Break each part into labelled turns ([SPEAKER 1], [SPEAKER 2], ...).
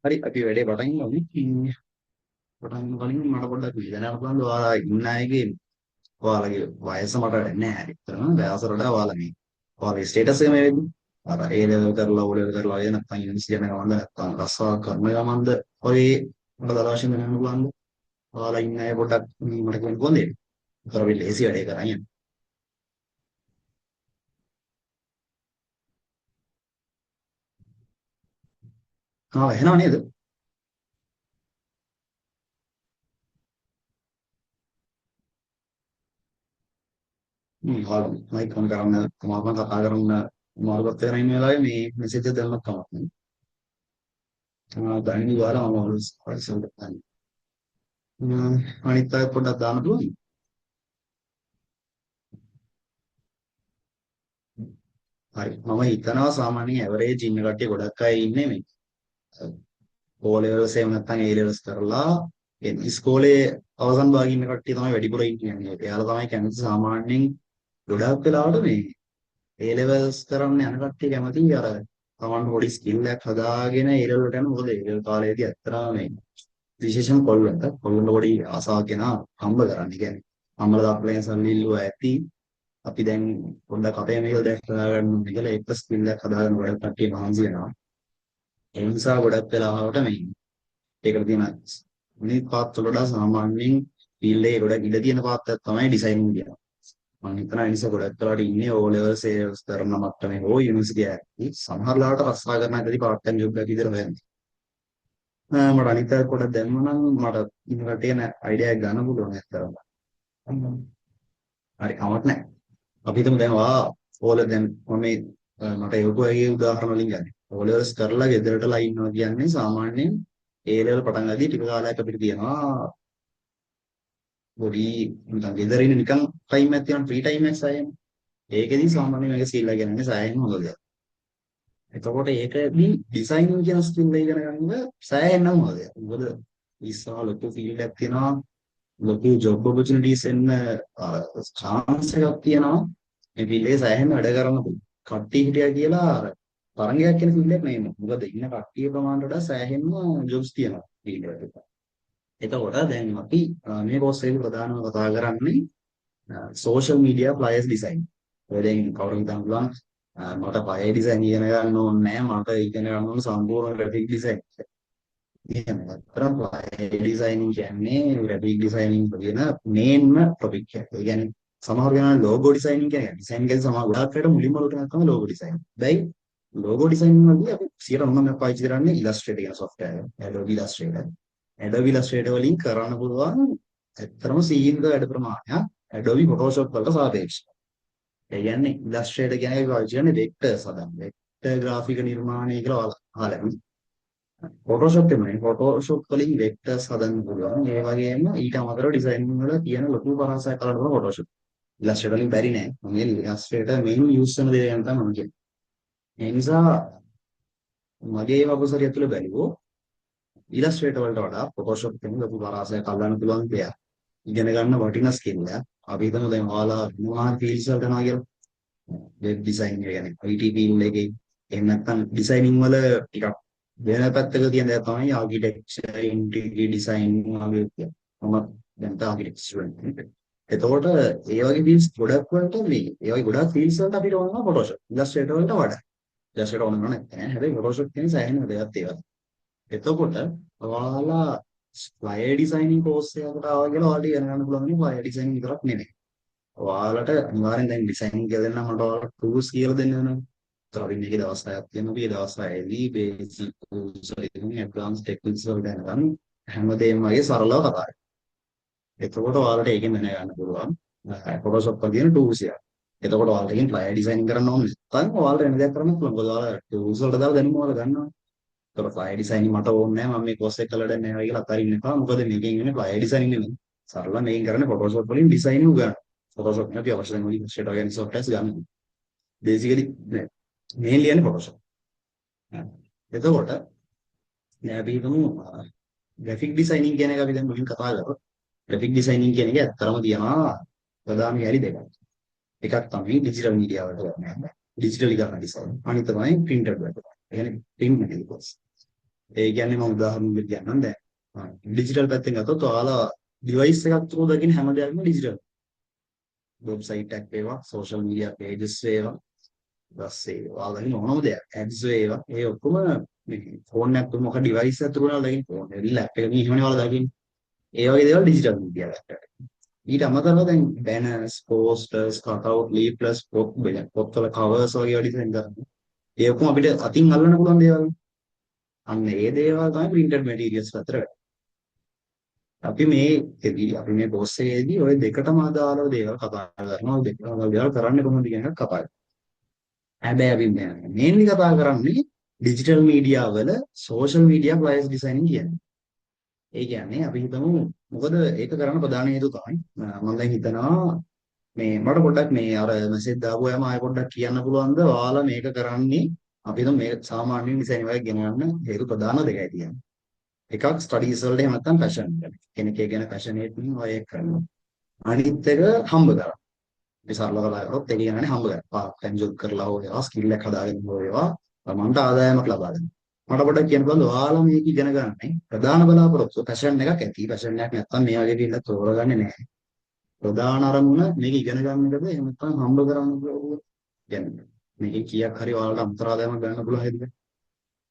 [SPEAKER 1] හරි අපි වැඩේ පටන් ගමු. පටන් ගන්න කලින් මට පොඩ්ඩක් විදනයක් බලන්න ඔයාලා ඉන්න අයගේ ඔයාලගේ වයස මට නැහැ. ඇත්තටම වයසට වඩා ඔයාලගේ ස්ටේටස් එක මේ වෙද්දි අර ඒ ලෙවල් කරලා ඕ ලෙවල් කරලා ආයෙ නැත්නම් යුනිවර්සිටි යන ගමන්ද නැත්නම් රස්සා කරන ගමන්ද ඔය මට දලාශින් වෙනන්න පුළුවන්ද? ඔයාලා ඉන්න අය පොඩ්ඩක් මට කියන්න කොහොමද? කරවෙ ලේසි වැඩේ කරන් යන්න. එහෙනව නේද? ඔයාලා මයික් ඔන් කරන්න මම කතා කරන්න මාර්ගවත් වෙන ඉන්න වෙලාවේ මේ මෙසේජ් එක දැම්මත් කමක් නැහැ. දැන් ඉවරම මොනවද පරිසම් ගන්න. අනිත් අය පොඩ්ඩක් දාන්න පුළුවන්. හරි මම හිතනවා සාමාන්‍යයෙන් ඇවරේජ් ඉන්න කට්ටිය ගොඩක් අය ඉන්නේ මේ ඕ ලෙවල්ස් එහෙම නැත්නම් ඒ ලෙවල්ස් කරලා ඉස්කෝලේ අවසන් භාගයේ ඉන්න කට්ටිය තමයි වැඩිපුර ඉන්නේ. එයාලා තමයි කැමති සාමාන්‍යයෙන් ගොඩක් වෙලාවට මේ ඒ ලෙවල්ස් කරන්න යන කට්ටිය කැමති අර තමන් පොඩි ස්කිල් එකක් හදාගෙන ඒ ලෙවල් වලට යන මොකද ඒ ලෙවල් කාලේදී ඇත්තටම මේ විශේෂයෙන් කොල්ලන්ට පොඩි ආසාවක් එනවා හම්බ කරන්න. කියන්නේ අම්මලා තාත්තලා සල්ලි ඉල්ලුවා ඇති අපි දැන් පොඩ්ඩක් අපේ මේක දැක් ගන්න ඕනේ කියලා ඒක ස්කිල් එකක් හදාගන්න ගොඩක් කට්ටිය මහන්සි වෙනවා. ඒ නිසා ගොඩක් වෙලාවට මේ ඒකට තියෙන මේ පාත් වලට සාමාන්‍යයෙන් ෆීල්ඩ් එකේ ගොඩක් ඉඩ තියෙන පාත්යක් තමයි ඩිසයිනින් කියනවා. මම හිතනවා ඒ නිසා ගොඩක් වෙලාවට ඉන්නේ ඕ ලෙවල් සේල්ස් කරන මට්ටමේ හෝ යුනිවර්සිටි එකේ සමහර ලාවට රස්සා කරන එකදී පාර්ට් ටයිම් ජොබ් එකක් විතර හොයන්නේ. මට අනිත් අය පොඩ්ඩක් දැම්ම නම් මට ඉන්නකට තියෙන අයිඩියා එක ගන්න පුළුවන් ඇත්තටම. හරි කමක් නැහැ. අපි හිතමු දැන් ඕල දැන් මම මේ මට යොකුවගේ උදාහරණ වලින් ගන්න. ඕලෙවල්ස් කරලා ගෙදරටලා ඉන්නවා කියන්නේ සාමාන්‍යයෙන් ඒ ලෙවල් පටන් ගද්දී ටික කාලයක් අපිට තියෙනවා පොඩි නිකන් ගෙදර ඉන්න නිකන් ටයිම් එකක් තියෙනවා ෆ්‍රී ටයිම් එකක් සෑහෙන. ඒකෙදි සාමාන්‍යයෙන් මේක සීල්ලා කියන්නේ සෑහෙන හොඳ දෙයක්. එතකොට ඒකදී ඩිසයිනින් කියන ස්කිල් එක ඉගෙන ගන්න සෑහෙනම හොඳ දෙයක්. මොකද ඉස්සරහ ලොකු ෆීල්ඩ් එකක් තියෙනවා. ලොකු ජොබ් ඔපචුනිටිස් එන්න chance එකක් තියෙනවා. මේ ෆීල්ඩ් එකේ සෑහෙන වැඩ කරන්න පුළුවන්. කට්ටිය හිටියා කියලා අර තරංගයක් කියන ෆීල්ඩ් එකක් නෙමෙයි. මොකද ඉන්න කට්ටිය ප්‍රමාණයට වඩා සෑහෙන ජොබ්ස් තියෙනවා ෆීල්ඩ් එකට. එතකොට දැන් අපි මේ කෝස් එකේ ප්‍රධානම කතා කරන්නේ social media flyers design. ඔය දැන් කවුරුන් හිතන්න පුළුවන් මට flyer design ඉගෙන ගන්න ඕනේ නැහැ. මට ඉගෙන ගන්න ඕනේ සම්පූර්ණ graphic design. එහෙම නැත්නම් flyer designing කියන්නේ graphic designing කියන මේන්ම topic එක. ඒ කියන්නේ සමහර වෙලාවට logo designing කියන්නේ design එකේ සමහර ගොඩාක් අයට මුලින්ම ලෝකයක් තමයි logo design. බැයි logo designing වලදී අපි 99% පාවිච්චි කරන්නේ Illustrator කියන software එක. Adobe Illustrator. Adobe Illustrator වලින් කරන්න පුළුවන් ඇත්තටම සීමිත වැඩ ප්‍රමාණයක් Adobe Photoshop වලට සාපේක්ෂව. ඒ කියන්නේ Illustrator කියන්නේ අපි පාවිච්චි කරන්නේ vectors හදන්න. vector graphic නිර්මාණය කියලා අහලා. Photoshop එන්නේ Photoshop වලින් vectors හදන්න පුළුවන්. ඒ වගේම ඊට අමතරව ඩිසයින් වල තියෙන ලොකු පරාසයක් කරන්න පුළුවන් Photoshop. Illustrator වලින් බැරි නෑ. මම Illustrator මේන් යූස් කරන දේ ගැන තමයි මම කියන්නේ. ඒ නිසා මගේ වපසරිය තුළ බැලුවෝ Illustrator වලට වඩා Photoshop එකෙන් ලොකු පරාසයක් අල්ලන්න පුළුවන් දෙයක්. ඉගෙන ගන්න වටිනා ස්කිල් එකක්. අපි හිතමු දැන් ඔයාලා මොනවා හරි ෆීල්ඩ්ස් වලට යනවා කියලා. වෙබ් ඩිසයින් කියන්නේ IT ෆීල්ඩ් එකේ එහෙම නැත්නම් ඩිසයිනින් වල ටිකක් වෙන පැත්තක තියෙන දේ තමයි ආකිටෙක්චර්, ඉන්ටීරියර් ඩිසයින් වගේ. මම දැන් ආකිටෙක්චර් ස්ටුඩන්ට්. එතකොට ඒ වගේ ෆීල්ඩ්ස් ගොඩක් වලට ඒ වගේ ගොඩක් ෆීල්ඩ්ස් වලට අපිට ඕන Photoshop. Illustrator වලට වඩා. Illustrator ඕන නැහැ. හැබැයි Photoshop කියන්නේ සෑහෙන දෙයක් ඒවා. එතකොට ඔයාලා flyer designing course එකකට ආවා කියලා ඔයාලට ඉගෙන ගන්න පුළුවන් නේ flyer designing විතරක් නෙමෙයි. ඔයාලට අනිවාර්යෙන් දැන් designing කියලා දෙන්න මට ඔයාලට tools කියලා දෙන්න වෙනවා. ඒතර අපි මේකේ දවස් 6ක් තියෙනවා. මේ දවස් 6ේදී basic tools වලින් advanced techniques වලට යනකම් හැමදේම වගේ සරලව කතා කරනවා. එතකොට ඔයාලට ඒකෙන් දැනගන්න පුළුවන් Photoshop වල තියෙන tools එක. එතකොට ඔයාලට ඒකෙන් flyer designing කරන්න ඕන නැත්නම් ඔයාලට වෙන දෙයක් කරන්න පුළුවන්. මොකද ඔයාලා tools වලට දාලා දැනුම ඔයාලා ගන්නවා. ඒතකොට flyer designing මට ඕනේ නැහැ. මම මේ course එක කළා දැන් නැහැ කියලා අතාරින්න එපා. මොකද මේකෙන් ඉන්නේ flyer designing නෙමෙයි. සරල මේකෙන් කරන්නේ Photoshop වලින් designing උගන්වනවා. Photoshop නේ අපි අවශ්‍ය කරන Illustrator වගේ softwares ගන්න. basically mainly යන්නේ Photoshop. එතකොට දැන් අපි හිතමු graphic designing කියන එක අපි දැන් මුලින් කතා කරා. graphic designing කියන එක ඇත්තටම තියනවා ප්‍රධාන හැරි දෙකක්. එකක් තමයි digital media වලට කරන්නේ. digital ගන්න design. අනිත් තමයි printed වලට. ඒ කියන්නේ print materials. ඒ කියන්නේ මම උදාහරණයක් කියන්නම් දැන්. ඩිජිටල් පැත්තෙන් ගත්තොත් ඔයාලා ඩිවයිස් එකක් through දකින්න හැම දෙයක්ම ඩිජිටල්. වෙබ්සයිට් එකක් වේවා, සෝෂල් මීඩියා පේජස් වේවා, ඊපස්සේ ඔයාලා දකින්න ඕනම දෙයක්, ඇඩ්ස් වේවා, ඒ ඔක්කොම මේ ෆෝන් එකක් තුම මොකක් ඩිවයිස් එකක් through නාලා දකින්න ෆෝන් එක ලැප් එකකින් එහෙමනේ ඔයාලා දකින්නේ. ඒ වගේ දේවල් ඩිජිටල් මීඩියා පැත්තට. ඊට අමතරව දැන් බැනර්ස්, පෝස්ටර්ස්, කටවුට්, ලීෆ්ලට්ස්, පොත්වල කවර්ස් වගේ ඩිසයින් කරනවා. ඒ ඔක්කොම අපිට අතින් අල්ලන්න පුළුවන් දේවල්. අන්න ඒ දේවල් තමයි printed materials අතර වැඩ. අපි අපි මේ course එකේදී ওই දෙකටම අදාළව දේවල් කතා කරනවා. ඔය දෙකම අදාළ දේවල් කරන්නේ කොහොමද කියන එක කතා කරනවා. හැබැයි අපි මේන්ලි කතා කරන්නේ ඩිජිටල් මීඩියා වල සෝෂල් මීඩියා ප්ලයර්ස් ඩිසයිනින් කියන්නේ. ඒ කියන්නේ අපි හිතමු මොකද ඒක කරන්න ප්‍රධාන හේතුව තමයි මම දැන් හිතනවා මේ මට පොඩ්ඩක් මේ අර මෙසේජ් දාපුවාම ආයෙ පොඩ්ඩක් කියන්න පුළුවන්ද ඔයාලා මේක කරන්නේ අපි හිතමු මේ සාමාන්‍ය ඩිසයින් වල ගෙනයන්න හේතු ප්‍රධාන දෙකයි තියෙන්නේ. එකක් ස්ටඩීස් වලට එහෙම නැත්නම් පැෂන් එක. කෙනෙක් ඒ ගැන පැෂනේට් නම් ඔය ඒක කරනවා. අනිත් එක හම්බ කරා. අපි සරලව කතා කරොත් ඒ කියන්නේ හම්බ කරා. පාර්ට් ටයිම් ජොබ් කරලා හෝ ඒවා ස්කිල් එක හදාගෙන හෝ ඒවා තමන්ට ආදායමක් ලබා ගන්න. මට පොඩ්ඩක් කියන්න පුළුවන්ද ඔයාලා මේක ඉගෙන ගන්න ප්‍රධාන බලාපොරොත්තුව පැෂන් එකක් ඇති. පැෂන් එකක් නැත්නම් මේ වගේ දෙයක් තෝරගන්නේ නැහැ. ප්‍රධාන අරමුණ මේක ඉගෙන ගන්න එකද එහෙම නැත්නම් හම්බ කරන්න කියන්නේ. මේකේ කීයක් හරි ඔයාලට අන්තරාදායමක් ගන්න පුළුවන් හේතුව.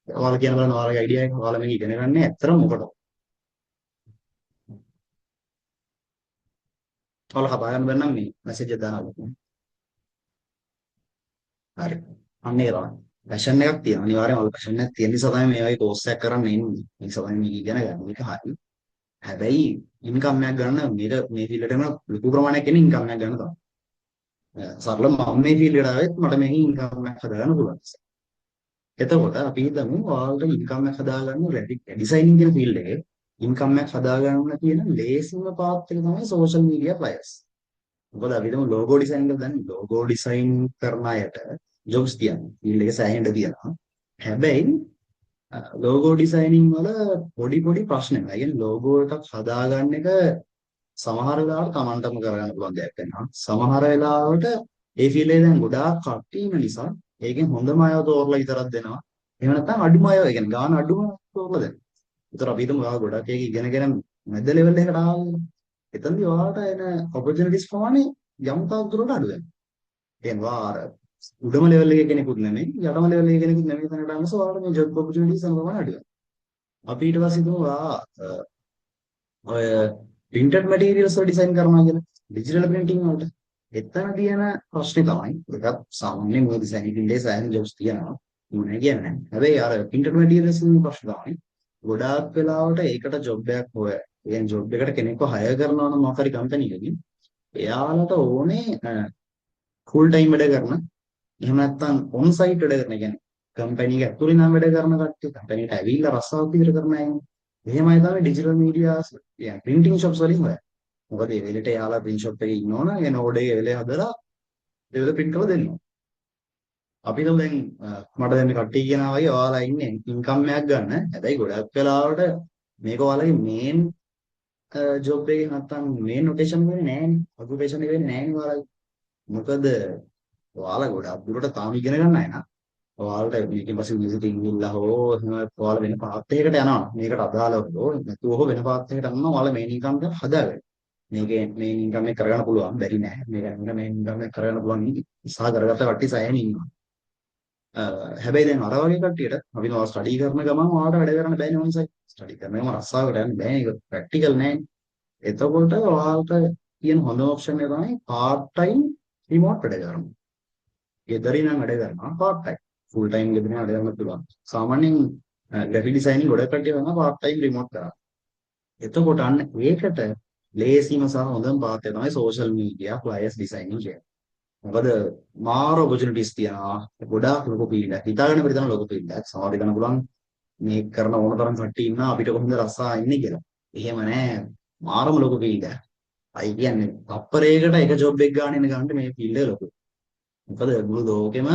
[SPEAKER 1] ඔයාලා කියන බලන්න ඔයාලගේ අයිඩියා එක ඔයාලා මේක ඉගෙන ගන්න ඇත්තටම මොකටද? ඔයාලා කතා කරන්න බැන්නම් මේ මැසේජ් එක දානවා. හරි. අන්න ඒක තමයි. පැෂන් එකක් තියෙනවා. අනිවාර්යෙන්ම ඔයාලා පැෂන් එකක් තියෙන නිසා තමයි මේ වගේ කෝස් එකක් කරන්න එන්නේ. මේ නිසා තමයි මේක ඉගෙන ගන්න. මේක හරි. හැබැයි ඉන්කම් එකක් ගන්න මේ ෆීල්ඩ් එකටම ලොකු ප්‍රමාණයක් එන ඉන්කම් එකක් ගන්න තමයි. සරල මම මේ ෆීල්ඩ් එකට ආවෙත් මට මේකෙන් ඉන්කම් එකක් හදාගන්න පුළුවන්. එතකොට අපි හිතමු ඔයාලට ඉන්කම් එකක් හදාගන්න ඩිසයිනින් කියන ෆීල්ඩ් එකේ ඉන්කම් එකක් හදාගන්න කියන ලේසිම පාත් එක තමයි සෝෂල් මීඩියා ප්ලයර්ස්. මොකද අපි හිතමු ලෝගෝ ඩිසයින් එක දැන් ලෝගෝ ඩිසයින් කරන අයට ජොබ්ස් තියෙනවා. ෆීල්ඩ් එකේ සෑහෙන්න තියෙනවා. හැබැයි ලෝගෝ ඩිසයිනින් වල පොඩි පොඩි ප්‍රශ්න වෙනවා. ඒ කියන්නේ ලෝගෝ එකක් හදාගන්න එක සමහර වෙලාවට Tamanටම කරගන්න පුළුවන් දෙයක් වෙනවා. සමහර වෙලාවට ඒ ෆීල්ඩ් එකේ දැන් ගොඩාක් කට්ටිය ඉන්න නිසා ඒකෙන් හොඳම අයව තෝරලා විතරක් දෙනවා. එහෙම නැත්නම් අඩුම අය, ඒ කියන්නේ ගාන අඩුම තෝරලා දෙනවා. ඒතර අපි හිතමු ඔයාලා ගොඩක් ඒක ඉගෙනගෙන මැද ලෙවල් එකට ආවා. එතනදී ඔයාලට එන ඔපචුනිටිස් ප්‍රමාණය යම් තාක් දුරට අඩු වෙනවා. එනවා අර උඩම ලෙවල් එකේ කෙනෙකුත් නෙමෙයි, යටම ලෙවල් එකේ කෙනෙකුත් නෙමෙයි තැනකට ආවම ඔයාලට මේ ජොබ් ඔපචුනිටිස් යන ප්‍රමාණය අඩු වෙනවා. අපි ඊට පස්සේ හිතමු ඔය printed materials වල ඩිසයින් කරනවා කියලා. ඩිජිටල් ප්‍රින්ටිං වලට. එතන තියෙන ප්‍රශ්නේ තමයි ඒකත් සාමාන්‍ය මොකද ඩිසයින් ෆීල්ඩේ සෑහෙන ජොබ්ස් තියෙනවා. මොනේ කියන්නේ. හැබැයි අර printed materials වල ප්‍රශ්න තමයි ගොඩාක් වෙලාවට ඒකට ජොබ් එකක් හොය. කියන්නේ ජොබ් එකට කෙනෙක්ව හයර් කරනවා නම් මොකක් හරි කම්පැනි එකකින් එයාලට ඕනේ ෆුල් ටයිම් වැඩ කරන. එහෙම නැත්නම් ඔන් සයිට් වැඩ කරන. කියන්නේ කම්පැනි එක ඇතුලේ නම් වැඩ කරන කට්ටිය කම්පැනිට ඇවිල්ලා රස්සාවක් විතර කරන අය. එහෙමයි තමයි ඩිජිටල් මීඩියාස් කියන්නේ printing shops වලින් හොයන්නේ. මොකද ඒ වෙලෙට එයාලා print shop එකේ ඉන්නවනම් ඒ නෝඩ් එකේ වෙලේ හදලා ඒවල print කරලා දෙන්නවා. අපි නම් දැන් මට දැන් මේ කට්ටිය කියනවා වගේ ඔයාලා ඉන්නේ ඉන්කම් එකක් ගන්න. හැබැයි ගොඩක් වෙලාවට මේක ඔයාලගේ මේන් ජොබ් එකේ නැත්තම් මේන් රොටේෂන් වෙන්නේ නැහැනේ. ඔකියුපේෂන් එක වෙන්නේ නැහැනේ ඔයාලගේ. මොකද ඔයාලා ගොඩක් දුරට තාම ඉගෙන ගන්න අය නා. ඔයාලට මේකෙන් පස්සේ විසිටින් ගිහිල්ලා හෝ එහෙම ඔයාලා වෙන පාත් එකකට යනවා. මේකට අදාළව හෝ නැතුව හෝ වෙන පාත් එකකට යනවා ඔයාලා මේන් ඉන්කම් එක හදාගන්න. මේකේ මේන් ඉන්කම් එක කරගන්න පුළුවන්. බැරි නෑ. මේක මේන් ඉන්කම් එක කරගන්න පුළුවන් ඉස්සහ කරගත්ත කට්ටිය සෑහෙන ඉන්නවා. හැබැයි දැන් අර වගේ කට්ටියට අපි නෝ ස්ටඩි කරන ගමන් ඔයාලට වැඩ කරන්න බෑනේ මොනිසයි. ස්ටඩි කරන ගමන් රස්සාවකට යන්න බෑනේ. ඒක ප්‍රැක්ටිකල් නෑනේ. එතකොට ඔයාලට තියෙන හොඳම ඔප්ෂන් එක තමයි පාර්ට් ටයිම් රිමෝට් වැඩ කරනවා. ගෙදරින් නම් වැඩ කරනවා පාර්ට් ටයිම්. ෆුල් ටයිම් ගෙදරින් වැඩ කරන්න පුළුවන්. සාමාන්‍යයෙන් ග්‍රැෆික් ඩිසයිනින් ගොඩක් කට්ටිය කරනවා පාර්ට් ටයිම් රිමෝට් කරා. එතකොට අන්න ඒකට ලේසිම සහ හොඳම පාත් එක තමයි සෝෂල් මීඩියා ප්ලයර්ස් ඩිසයිනින් කියන්නේ. මොකද මාර ඔපචුනිටිස් තියෙනවා. ගොඩාක් ලොකු ෆීල්ඩ් එකක්. හිතාගන්න බැරි තරම් ලොකු ෆීල්ඩ් එකක්. සමහර හිතන්න පුළුවන් මේ කරන ඕන තරම් කට්ටිය ඉන්නවා අපිට කොහොමද රස්සා ඉන්නේ කියලා. එහෙම නෑ. මාරම ලොකු ෆීල්ඩ් එකක්. අයි කියන්නේ තප්පරයකට එක ජොබ් එක ගන්න ඉන්න ගන්නට මේ ෆීල්ඩ් එක ලොකු. මොකද මුළු ලෝකෙම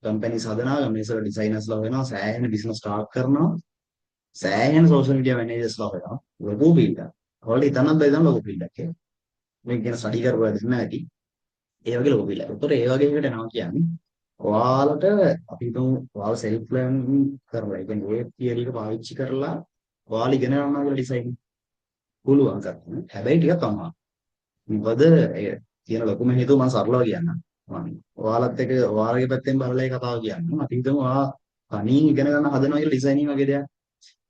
[SPEAKER 1] කම්පැනිස් හදනවා, කම්පැනිස්වල ඩිසයිනර්ස්ලා වෙනවා, සෑහෙන බිස්නස් ස්ටාර්ට් කරනවා. සෑහෙන සෝෂල් මීඩියා මැනේජර්ස්ලා වෙනවා. ලොකු ෆීල්ඩ් එකක්. ඔයාලට හිතන්නත් බැරි තරම් ලොකු ෆීල්ඩ් එකක් ඒක. මේක ගැන ස්ටඩි කරපුවා දෙන්න ඇති. ඒ වගේ ලොකු ෆීල්ඩ් එකක්. ඒතකොට ඒ වගේ එකට එනවා කියන්නේ ඔයාලට අපි හිතමු ඔයාලා self learning කරලා ඒ කියන්නේ ඔය theory එක පාවිච්චි කරලා ඔයාලා ඉගෙන ගන්නවා කියලා ඩිසයින් පුළුවන් කරන්න. හැබැයි ටිකක් අමාරුයි. මොකද ඒ තියෙන ලොකුම හේතුව මම සරලව කියන්නම්. මම ඔයාලත් එක්ක ඔයාලගේ පැත්තෙන් බලලා ඒ කතාව කියන්නම්. අපි හිතමු ඔයා තනියෙන් ඉගෙන ගන්න හදනවා කියලා ඩිසයිනින් වගේ දෙයක්.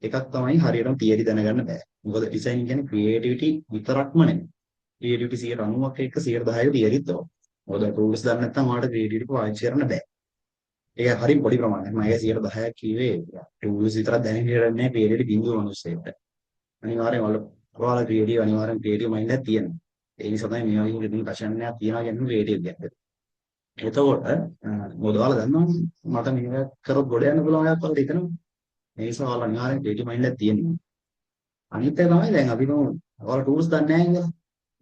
[SPEAKER 1] එකක් තමයි හරියටම තියරි දැනගන්න බෑ. මොකද ඩිසයිනින් කියන්නේ ක්‍රියේටිවිටි විතරක්ම නෙමෙයි. ක්‍රියේටිවිටි 90ක් එක්ක 110ක තියරිත් ඕන. මොකද ටූල්ස් දන්නේ නැත්නම් ඔයාලට ක්‍රියේටිවිටි පාවිච්චි කරන්න බෑ. ඒක හරිය පොඩි ප්‍රමාණයක්. මම ඒක 110ක් කිව්වේ ටූල්ස් විතරක් දැනගෙන ඉන්නේ ක්‍රියේටිවිටි බිඳුව මිනිස්සෙක්ට. අනිවාර්යෙන් ඔයාලා ක්‍රියේටිව් අනිවාර්යෙන් ක්‍රියේටිව් මයින්ඩ් එකක් තියෙනවා. ඒ නිසා තමයි මේ වගේ දෙයක් ප්‍රශ්නයක් තියනවා කියන්නේ ක්‍රියේටිව් කියන්නේ. එතකොට මොකද ඔයාලා දන්නවනේ මට මේක කරොත් ගොඩ යන්න පුළුවන් එකක් වගේ හිතනවා. ඒ නිසා ඔයාලා අනිවාර්යෙන් ක්‍රියේටිව් මයින්ඩ් එකක් තියෙනවා. අනිත් එක තමයි දැන් අපි ඔයාලා ටූල්ස් දන්නේ නැහැ කියලා.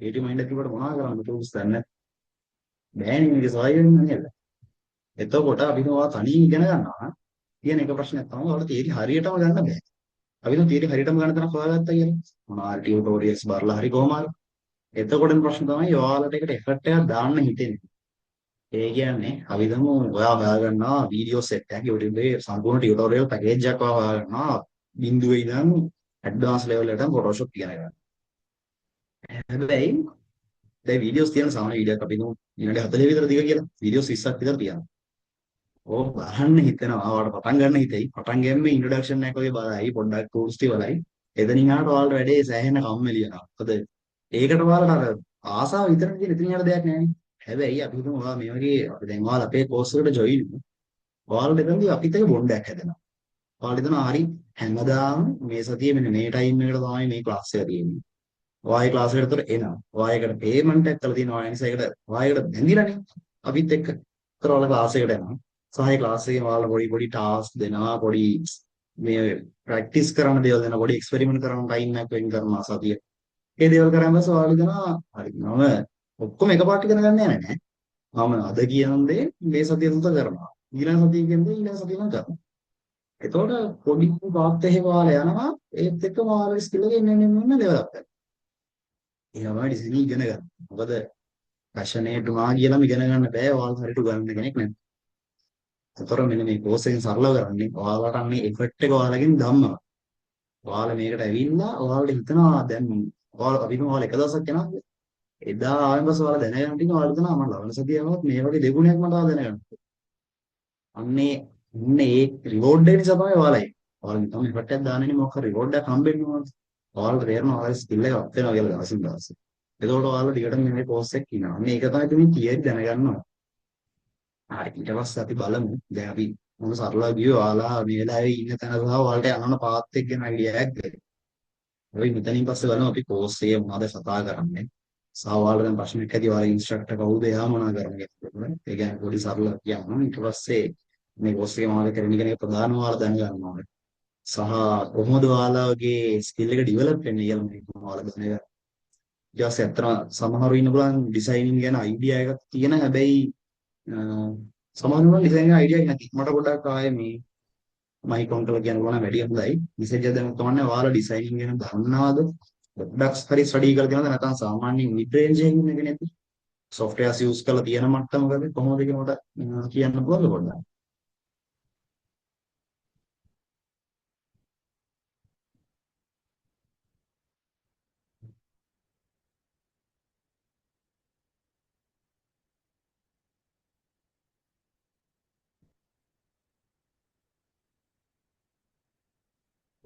[SPEAKER 1] ක්‍රියේටිව් මයින්ඩ් එකක් තිබුණාට මොනවා කරන්නද ටූල්ස් දන්නේ නැහැ. බෑනේ මේක සොයන්නේ නේද? එතකොට අපි ඔයා තනියෙන් ඉගෙන ගන්නවා කියන එක ප්‍රශ්නයක් තමයි ඔයාලා තීරි හරියටම ගන්න බෑ. අපි තීරි හරියටම ගන්න තැන හොයාගත්තා කියන්නේ. මොනවා ටියුටෝරියල්ස් බලලා හරි කොහොම හරි. එතකොටම ප්‍රශ්න තමයි ඔයාලට ඒකට එෆර්ට් එකක් දාන්න හිතෙන්නේ. ඒ කියන්නේ අපි දමු ඔයා හොයාගන්නවා වීඩියෝ සෙට් එකක් YouTube එකේ සම්පූර්ණ ටියුටෝරියල් පැකේජ් එකක් හොයාගන්නවා බිඳුවේ ඉඳන් ඇඩ්වාන්ස් ලෙවල් එකට Photoshop ඉගෙන ගන්න. හැබැයි දැන් වීඩියෝස් තියෙන සාමාන්‍ය වීඩියෝ එකක් අපි දමු විනාඩි 40 විතර දිග කියලා. වීඩියෝස් 20ක් විතර තියෙනවා. ඕක බලන්න හිතෙනවා ආවට පටන් ගන්න හිතෙයි. පටන් ගැම්මේ ඉන්ට්‍රොඩක්ෂන් එකක් වගේ බලයි පොඩ්ඩක් ටූල්ස් ටික බලයි. එතනින් ආවට ඔයාලට වැඩේ සෑහෙන කම්මැලි වෙනවා. මොකද ඒකට ඔයාලට අර ආසාව විතරක් තියෙන ඉතින් යට දෙයක් නැහැ. හැබැයි අපි හිතමු ඔයා මේ වගේ අපි දැන් ඔයාලා අපේ කෝස් එකට ජොයින් වෙනවා. ඔයාලට එතනදී අපිත් එක්ක බොන්ඩයක් හැදෙනවා. ඔයාලට හිතනවා හරි හැමදාම මේ සතියේ මෙන්න මේ ටයිම් එකට තමයි මේ ක්ලාස් එක තියෙන්නේ. ඔයා ඒ ක්ලාස් එකට උතර එනවා. ඔයා ඒකට පේමන්ට් එකක් කරලා තියෙනවා. ඒ නිසා ඒකට ඔයා ඒකට බැඳිලානේ. අපිත් එක්ක. උතර ඔයාලා ක්ලාස් එකට යනවා. සහය ක්ලාස් එකේ ඔයාලා පොඩි පොඩි ටාස්ක් දෙනවා. පොඩි මේ ප්‍රැක්ටිස් කරන දේවල් දෙනවා. පොඩි එක්ස්පෙරිමන්ට් කරන ටයිම් එකක් වෙන් කරනවා සතියේ. ඒ දේවල් කරාම පස්සේ ඔයාලා දෙනවා හරි මම ඔක්කොම එකපාරට ඉගෙන ගන්න යන්නේ නැහැ. මම අද කියන දේ මේ සතිය තුල කරනවා. ඊළඟ සතිය කියන දේ ඊළඟ සතියෙම කරනවා. එතකොට පොඩි පාත් එහෙම ඔයාලා යනවා. ඒත් එක්කම ඔයාලා ස්කිල් එක ඉන්න ඩෙවලොප් කරනවා. ඒවම ඩිසයින් ඉගෙන ගන්න. මොකද පැෂනේට් වුණා කියලාම ඉගෙන ගන්න බෑ. ඔයාලා හරියට උගන්වන්න කෙනෙක් නැත්නම්. ඒතර මෙන්න මේ කෝස් එකෙන් සරලව කරන්නේ ඔයාලට අන්නේ එෆර්ට් එක ඔයාලගෙන් ධම්මනවා. ඔයාලා මේකට ඇවිල්ලා ඔයාලට හිතනවා දැන් ඔයාලා අපි ඔයාලා එක දවසක් යනවා. එදා ආවෙන් පස්සේ ඔයාලා දැනගන්න තියෙනවා ඔයාලා හිතනවා මම ලබන සතියේවත් මේ වගේ දෙගුණයක් මට දැනගන්න. අන්නේ ඉන්නේ ඒ රිවෝඩ් එක නිසා තමයි ඔයාලා එන්නේ. ඔයාලා හිතන්නේ එෆර්ට් එකක් දාන්නේ මොකක් හරි රිවෝඩ් එකක් හම්බෙන්නේ මොකද? ඔයාලට තේරෙනවා ඔයාලා ස්කිල් එක අප් වෙනවා කියලා දවසින් දවස. එතකොට ඔයාලා ටිකටම මේ කෝස් එක කියනවා. අන්න ඒක තමයි তুমি තියරි දැනගන්නවා. හරි ඊට පස්සේ අපි බලමු. දැන් අපි මොන සරලව ගියෝ ඔයාලා මේ වෙලාවේ ඉන්න තැන සහ ඔයාලට යන පාත් එක ගැන අයිඩියා එකක් ගන්න. අපි මෙතනින් පස්සේ බලමු අපි කෝස් එකේ මොනවද කතා කරන්නේ. සහ ඔයාලා දැන් ප්‍රශ්නයක් ඇති ඔයාලා ඉන්ස්ට්‍රක්ටර් කවුද එයා මොනවා කරන්නේ කියලා. ඒ කියන්නේ පොඩි සරල කියනවා. ඊට පස්සේ මේ කෝස් එකේ මොනවද කරන්නේ කියන එක ප්‍රධානම ඔයාලා දැනගන්න ඕනේ. සහ කොහොමද ඔයාලගේ ස්කිල් එක ඩිවෙලොප් වෙන්නේ කියලා මේක ඔයාලා දැනගන්න. ඊට පස්සේ අතන සමහරව ඉන්න පුළුවන් ඩිසයිනින් ගැන අයිඩියා එකක් තියෙන හැබැයි සමහරව ඩිසයින් ගැන අයිඩියා එකක් නැති. මට පොඩ්ඩක් ආයේ මේ මයි කවුන්ටර් කියන ගමන් වැඩි හොඳයි. මෙසේජ් එකක් දැම්මම කමන්නේ ඔයාලා ඩිසයිනින් ගැන දන්නවද? පොඩ්ඩක් හරි ස්ටඩි කරලා තියෙනවද නැත්නම් සාමාන්‍යයෙන් මිඩ් රේන්ජ් එකකින් ඉන්න කෙනෙක්ද? සොෆ්ට්වෙයාර්ස් යූස් කරලා තියෙන මට්ටමකද කොහොමද කියලා මට කියන්න පුළුවන්ද පොඩ්ඩක්?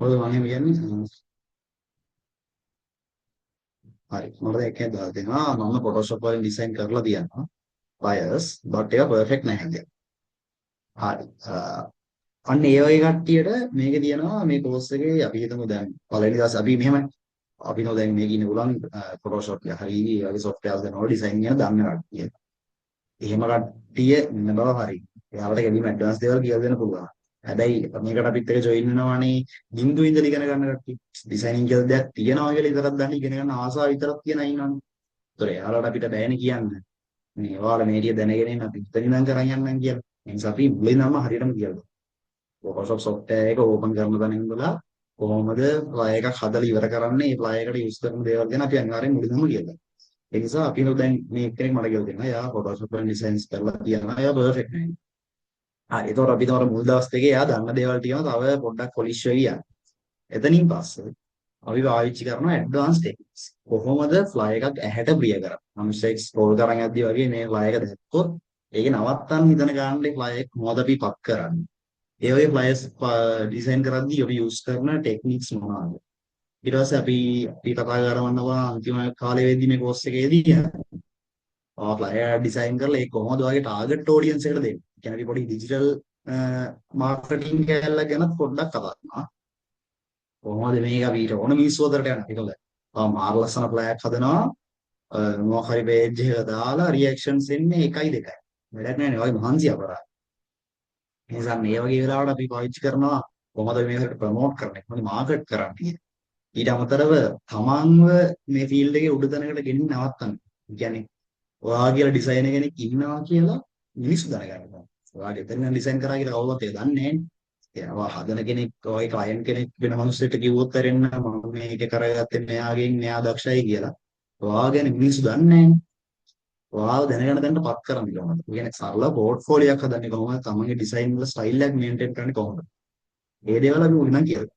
[SPEAKER 1] මොකද මම කියන්නේ හරි මම දැන් එකක් දාලා දෙනවා මම Photoshop වලින් ඩිසයින් කරලා තියනවා buyers but ඒක perfect නැහැ කියලා. හරි. අන්න ඒ වගේ කට්ටියට මේක තියෙනවා මේ කෝස් එකේ අපි හිතමු දැන් පළවෙනි දවසේ අපි මෙහෙම අපි නෝ දැන් මේක ඉන්න පුළුවන් Photoshop එක හරි ඒ වගේ software දෙනවා ඩිසයින් ගැන දන්න කට්ටිය. එහෙම කට්ටිය ඉන්න බව හරි. එයාලට කෙලිම ඇඩ්වාන්ස් දේවල් කියලා දෙන්න පුළුවන්. හැබැයි මේකට අපිත් එක ජොයින් වෙනවානේ බින්දු ඉඳලා ඉගෙන ගන්න කට්ටිය. ඩිසයිනින් කියලා දෙයක් තියෙනවා කියලා විතරක් දන්න ඉගෙන ගන්න ආසාව විතරක් තියෙන අය ඉන්නවනේ. ඒතොර එයාලට අපිට බෑනේ කියන්න. මේ ඔයාලා මේක දැනගෙන ඉන්න අපි ඉතින් නම් කරන් යන්නම් කියලා. ඒ නිසා අපි මුලින්ම හරියටම කියලා Photoshop software එක ඕපන් කරන තැන ඉඳලා කොහොමද ෆ්ලයි එකක් හදලා ඉවර කරන්නේ මේ ෆ්ලයි එකට යූස් කරන දේවල් ගැන අපි අනිවාර්යෙන් මුලින්ම කියනවා. ඒ නිසා අපි දැන් මේ කෙනෙක් මට කියලා දෙනවා. එයා Photoshop වලින් ඩිසයින්ස් කරලා තියනවා. එයා පර්ෆෙක්ට් නේ. හරි. ඒතකොට අපි තවර මුල් දවස් දෙකේ එයා දන්න දේවල් ටිකම තව පොඩ්ඩක් පොලිෂ් වෙවි යනවා. එතනින් පස්සේ අපි පාවිච්චි කරනවා ඇඩ්වාන්ස් ටෙක්නික්ස්. කොහොමද ෆ්ලයි එකක් ඇහැට ප්‍රිය කරන්නේ? මිනිස්සෙක් ස්ක්‍රෝල් කරන් යද්දි වගේ මේ ෆ්ලයි එක දැක්කොත් ඒක නවත්තන්න හිතන ගානට ෆ්ලයි එක කොහොමද අපි පක් කරන්නේ? ඒ වගේ ෆ්ලයර්ස් ඩිසයින් කරද්දී අපි යූස් කරන ටෙක්නික්ස් මොනවාද? ඊට පස්සේ අපි කතා කරනවා අන්තිම කාලේ වෙද්දි මේ කෝස් එකේදී ෆ්ලයර් ඩිසයින් කරලා ඒක කොහොමද ඔයගේ ටාගට් ඔඩියන්ස් එකට දෙන්නේ? කියන්නේ අපි පොඩි ඩිජිටල් මාර්කටිං කැලලක් ගැන පොඩ්ඩක් කතා කරනවා. කොහොමද මේක අපිට ඕන මිනිස්සු අතරට යන්නේ? ඒකල මාර ලස්සන ෆ්ලයර් හදනවා. මොකක් හරි පේජ් එක දාලා රියැක්ෂන්ස් එන්නේ 1යි 2යි. වැඩක් නැහැ නේ. ඔය මහන්සි අපරාධ. ඒ නිසා මේ වගේ වෙලාවට අපි පාවිච්චි කරනවා කොහොමද මේකට ප්‍රොමෝට් කරන්නේ? කොහොමද මාකට් කරන්නේ? ඊට අමතරව තමන්ව මේ ෆීල්ඩ් එකේ උඩ තැනකට ගෙනින් නවත්තන්න. කියන්නේ ඔයා කියලා ඩිසයිනර් කෙනෙක් ඉන්නවා කියලා මිනිස්සු දැනගන්නවා. ඔයාගේ එතන ඩිසයින් කරා කියලා කවුරුත් ඒක දන්නේ නැහැ. ඒවා හදන කෙනෙක් ඔය ක්ලයන්ට් කෙනෙක් වෙන මිනිස්සුන්ට කිව්වොත් කරෙන්න මම මේක කරගත්තේ මෙයාගෙන් මෙයා දක්ෂයි කියලා. ඔයා ගැන මිනිස්සු දන්නේ නැහැ. ඔයාව දැනගන්න දැනට පත් කරන්න ඕනද? ඒ කියන්නේ සරල පෝර්ට්ෆෝලියෝ එකක් හදන්නේ කොහොමද? තමන්ගේ ඩිසයින් වල ස්ටයිල් එක මේන්ටේන් කරන්නේ කොහොමද? මේ දේවල් අපි උනන් කියලා.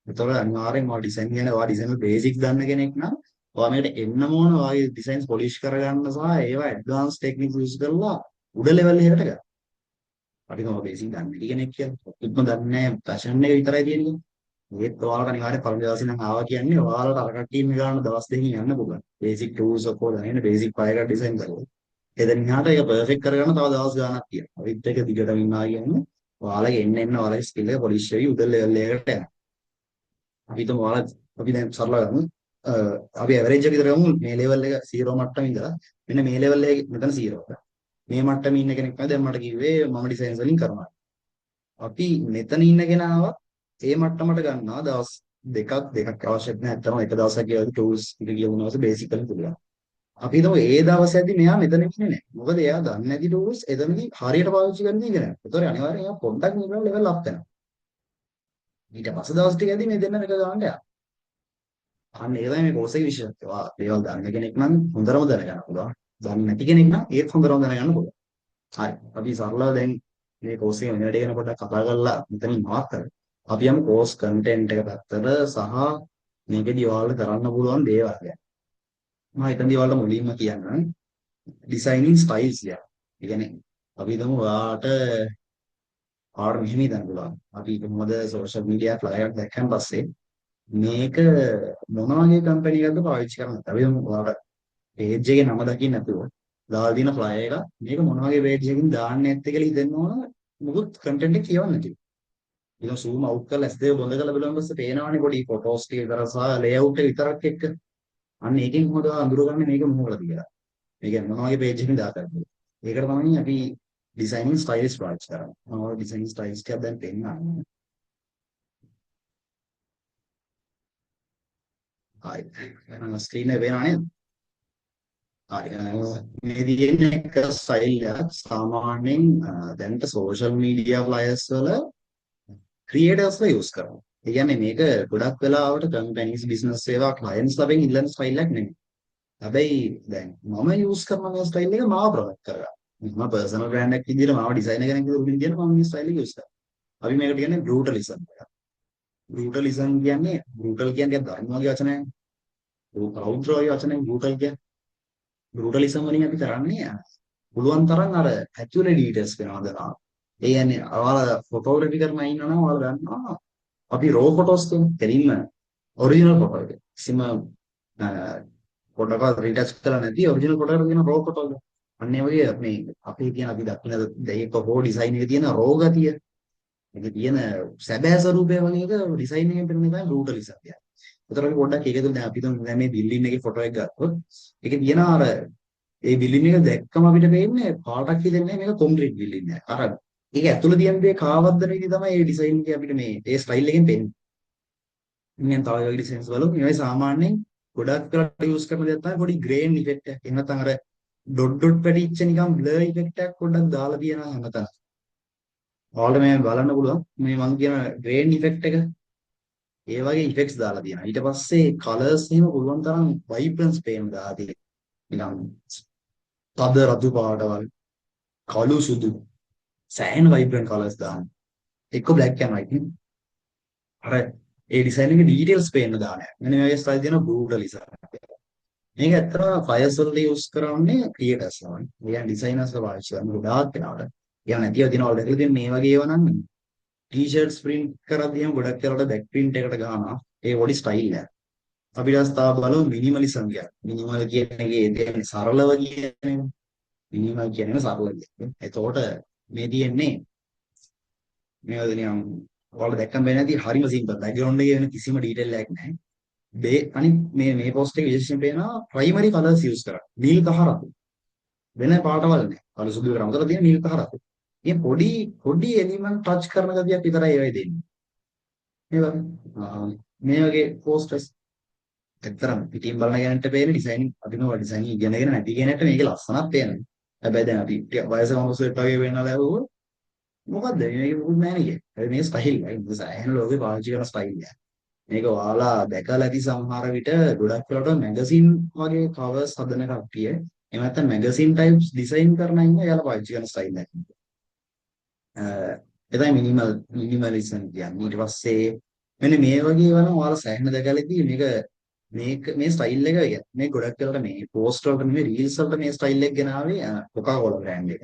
[SPEAKER 1] ඒතකොට අනිවාර්යෙන්ම ඔයා ඩිසයින් කියන ඔයා ඩිසයින් වල බේසික් දන්න කෙනෙක් නම් ඔයා මේකට එන්නම ඕන ඔයාගේ ඩිසයින්ස් පොලිෂ් කරගන්න සහ ඒවා ඇඩ්වාන්ස් ටෙක්නික්ස් යූස් කරලා උඩ ලෙවල් එකකට ගන්න. අපි කොහොමද බේසික් දන්නේ නැති කෙනෙක් කියලා. ඉක්ම දන්නේ නැහැ පැෂන් එක විතරයි තියෙන්නේ. ඒත් ඔයාලට අනිවාර්යෙන් පළවෙනි දවසේ නම් ආවා කියන්නේ ඔයාලට අර කට්ටියම ගන්න දවස් දෙකකින් යන්න පුළුවන්. බේසික් ටූල්ස් ඔක්කොම දැනගෙන බේසික් ෆයිල් එක ඩිසයින් කරලා. එතන ඉහාට ඒක පර්ෆෙක්ට් කරගන්න තව දවස් ගාණක් තියෙනවා. අවිත් එක දිගටම ඉන්නවා කියන්නේ ඔයාලගේ එන්න ඔයාලගේ ස්කිල් එක පොලිෂ් වෙවි උඩ ලෙවල් එකකට යනවා. අපි හිතමු ඔයාලා අපි දැන් සරලව ගමු. අපි ඇවරේජ් එක විතර ගමු මේ ලෙවල් එක 0 මට්ටම ඉඳලා මෙන්න මේ ලෙවල් එකේ මෙතන 0. මේ මට්ටමේ ඉන්න කෙනෙක් තමයි දැන් මට කිව්වේ මම ඩිසයින්ස් වලින් කරනවා. අපි මෙතන ඉන්න කෙනාව ඒ මට්ටමට ගන්නවා දවස් දෙකක් අවශ්‍ය නැහැ. අතරම එක දවසක් කියලා ටූල්ස් ටික කියවුණා වාසේ බේසිකලි පුළුවන්. අපි හිතමු ඒ දවසේදී මෙයා මෙතන ඉන්නේ නැහැ. මොකද එයා දන්නේ නැති ටූල්ස් එතනදී හරියට පාවිච්චි කරන්න ඉගෙන ගන්න. ඒතකොට අනිවාර්යෙන් එයා පොඩ්ඩක් නිකන් ලෙවල් අප් වෙනවා. ඊට පස්සේ දවස් ටිකදී මේ දෙන්න එක ගන්න යනවා. අන්න ඒ තමයි මේ කෝස් එකේ විශේෂත්වය. දේවල් දන්න කෙනෙක් නම් හොඳටම දැනගන්න පුළුවන්. දන්නේ නැති කෙනෙක් නම් ඒත් හොඳටම දැනගන්න පුළුවන්. හරි. අපි සරලව දැන් මේ කෝස් එකේ වෙන වැඩ ගැන පොඩ්ඩක් කතා කරලා මෙතනින් නවත්ත කරමු. අපි යමු කෝස් කන්ටෙන්ට් එක පැත්තට සහ මේකදී ඔයාලට කරන්න පුළුවන් දේවල් ගැන. මම හිතන්නේ ඔයාලට මුලින්ම කියන්න ඩිසයිනින් ස්ටයිල්ස් ගැන. ඒ කියන්නේ අපි හිතමු ඔයාට මෙහෙම හිතන්න පුළුවන්. අපි කොහොමද සෝෂල් මීඩියා ෆ්ලයර් එකක් දැක්කන් පස්සේ මේක මොන වගේ කම්පැනි එකක්ද පාවිච්චි කරන්නේ? අපි හිතමු ඔයාලට පේජ් එකේ නම දකින්න නැතුව දාලා දින ෆ්ලයර් එක මේක මොන වගේ පේජ් එකකින් දාන්නේ නැත්තේ කියලා හිතෙන්න ඕන. මොකද කන්ටෙන්ට් එක කියවන්න නැතිව. ඊළඟ zoom out කරලා S2 බොඳ කරලා බලන පස්සේ පේනවනේ පොඩි ෆොටෝස් ටික විතර සහ ලේඅවුට් එක විතරක් එක්ක. අන්න ඒකෙන් කොහොමද අඳුරගන්නේ මේක මොකටද කියලා. මේක මොන වගේ පේජ් එකකින් දාගන්නද? ඒකට තමයි අපි ඩිසයිනින් ස්ටයිල්ස් පාවිච්චි කරන්නේ. මම ඩිසයිනින් ස්ටයිල්ස් ටික දැන් පෙන්නනවා. හරි. එහෙනම් ස්ක්‍රීන් එක පේනව නේද? හරි. මේ දිගින් එක ස්ටයිල් එකක් සාමාන්‍යයෙන් දැනට සෝෂල් මීඩියා ෆ්ලයර්ස් වල ක්‍රියේටර්ස්ලා යූස් කරනවා. ඒ කියන්නේ මේක ගොඩක් වෙලාවට කම්පැනිස් බිස්නස් ඒවා ක්ලයන්ට්ස් ලබෙන් ඉල්ලන ස්ටයිල් එකක් නෙමෙයි. හැබැයි දැන් මම යූස් කරන මේ ස්ටයිල් එක මාව ප්‍රොමෝට් කරගන්න. මම පර්සනල් බ්‍රෑන්ඩ් එකක් විදිහට මාව ඩිසයිනර් කෙනෙක් විදිහට මම මේ ස්ටයිල් එක යූස් කරනවා. අපි මේකට කියන්නේ බෲටලිසම් එක. බෲටලිසම් කියන්නේ බෲටල් කියන්නේ ධර්ම වගේ වචනයක්. රෞද්‍ර වගේ වචනයක් බෲටල් කියන්නේ. බෲටලිසම් වලින් අපි කරන්නේ පුළුවන් තරම් අර ඇක්චුअली ඩීටේල්ස් වෙනවා දනවා. ඒ කියන්නේ ඔයාලා ෆොටෝග්‍රැෆි කරන අය ඉන්නවා නම් ඔයාලා දන්නවා අපි රෝ ෆොටෝස් කෙලින්ම ඔරිජිනල් ෆොටෝ එක. කිසිම පොඩ්ඩක්වත් රීටච් කරලා නැති ඔරිජිනල් ෆොටෝ එක තියෙන රෝ ෆොටෝ එක. අන්න ඒ වගේ මේ අපේ තියෙන අපි දක්න දෙයක හෝ ඩිසයින් එකේ තියෙන රෝ ගතිය. මේකේ තියෙන සැබෑ ස්වරූපය වගේ එක ඩිසයින් එකෙන් පෙන්නන තමයි බෲටලිසම් කියන්නේ. ඒතර අපි පොඩ්ඩක් ඒක තුන දැන් අපි තුන් දැන් මේ බිල්ඩින් එකේ ෆොටෝ එක ගත්තොත් ඒකේ තියෙන අර ඒ බිල්ඩින් එක දැක්කම අපිට පේන්නේ පාටක් හිතෙන්නේ මේක කොන්ක්‍රීට් බිල්ඩින් එකක්. අර ඒක ඇතුළේ තියෙන දේ කාවද්දන විදිහ තමයි ඒ ඩිසයින් එකේ අපිට මේ ඒ ස්ටයිල් එකෙන් පේන්නේ. ඉතින් තව වගේ ඩිසයින්ස් වල මේවා සාමාන්‍යයෙන් ගොඩක් කරලා යූස් කරන දේ තමයි පොඩි ග්‍රේන් ඉෆෙක්ට් එක. එහෙම නැත්නම් අර ඩොට් ඩොට් පැටිච්ච නිකන් බ්ලර් ඉෆෙක්ට් එකක් පොඩ්ඩක් දාලා තියෙනවා හැමතැන. ඔයාලට මේ බලන්න පුළුවන් මේ මම කියන ග්‍රේන් ඉෆෙක්ට් එක. ඒ වගේ ඉෆෙක්ට්ස් දාලා තියෙනවා. ඊට පස්සේ කලර්ස් එහෙම පුළුවන් තරම් වයිබ්‍රන්ස් පේන්න දාලා තියෙනවා. නිකන් තද රතු පාටවල්, කළු සුදු, සෑහෙන වයිබ්‍රන්ට් කලර්ස් දාන්න. එක්ක බ්ලැක් ඇන්ඩ් වයිට් නේ. අර ඒ ඩිසයින් එකේ ඩීටේල්ස් පේන්න දාන්න. මෙන්න මේ වගේ ස්ටයිල් තියෙනවා බ්‍රූටලිසම්. මේක ඇත්තටම ෆයර්ස් වලදී යූස් කරන්නේ ක්‍රියේටර්ස් ලානේ. ඒ කියන්නේ ඩිසයිනර්ස්ලා පාවිච්චි කරන ගොඩාක් වෙලාවට. කියන නැතිව තියෙන ඔය දැකලා තියෙන මේ වගේ ඒවා නම් ටී-ෂර්ට්ස් ප්‍රින්ට් කරද්දීම ගොඩක් වෙලාවට බෑක් ප්‍රින්ට් එකකට ගන්නවා. ඒ පොඩි ස්ටයිල් එක. අපි ඊට පස්සේ තව බලමු මිනිමලිසම් කියන්නේ. මිනිමල් කියන එකේ තියෙන සරලව කියන්නේ මිනිමල් කියන්නේ සරල කියන්නේ. එතකොට මේ තියෙන්නේ මේවද නිකන් ඔයාලා දැක්කම බෑ නැති හරිම සිම්පල්. බෑග්ග්‍රවුන්ඩ් එකේ වෙන කිසිම ඩීටේල් එකක් නැහැ. අනිත් මේ පෝස්ට් එකේ විශේෂයෙන් පේනවා ප්‍රයිමරි කලර්ස් යූස් කරා. නිල් කහ රතු. වෙන පාටවල් නැහැ. කළු සුදු කරා. මොකද තියෙන නිල් කහ රතු. මේ පොඩි පොඩි එලිමන්ට් ටච් කරන ගතියක් විතරයි ඒවයි දෙන්නේ. නේද? මේ වගේ පෝස්ටර්ස් ඇත්තටම පිටින් බලන කෙනෙක්ට පේන ඩිසයිනින් අපි නෝ ඩිසයිනින් ඉගෙනගෙන නැති කෙනෙක්ට මේක ලස්සනක් පේනවා. හැබැයි දැන් අපි වයස මිනිස්සුන්ට වගේ වෙන්නලා ලැබුවොත් මොකද්ද මේක මොකුත් නැහැ නේ. හැබැයි මේ ස්ටයිල් එක සෑහෙන ලෝකේ පාවිච්චි කරන ස්ටයිල් එක. මේක ඔයාලා දැකලා ඇති සමහර විට ගොඩක් වෙලාවට මැගසින් වගේ කවර්ස් හදන කට්ටිය එහෙම නැත්නම් මැගසින් ටයිප්ස් ඩිසයින් කරන අය එයාලා පාවිච්චි කරන ස්ටයිල් එකක්. එතන මිනිමලිසම් කියන්නේ ඊට පස්සේ මෙන්න මේ වගේ ඒවා නම් ඔයාලා සෑහෙන දැකලාදී මේ ස්ටයිල් එක කියන්නේ මේ ගොඩක් වෙලාවට මේ පෝස්ට් වලට නෙමෙයි රීල්ස් වලට මේ ස්ටයිල් එක ගෙනාවේ කොකාකෝලා බ්‍රෑන්ඩ් එක.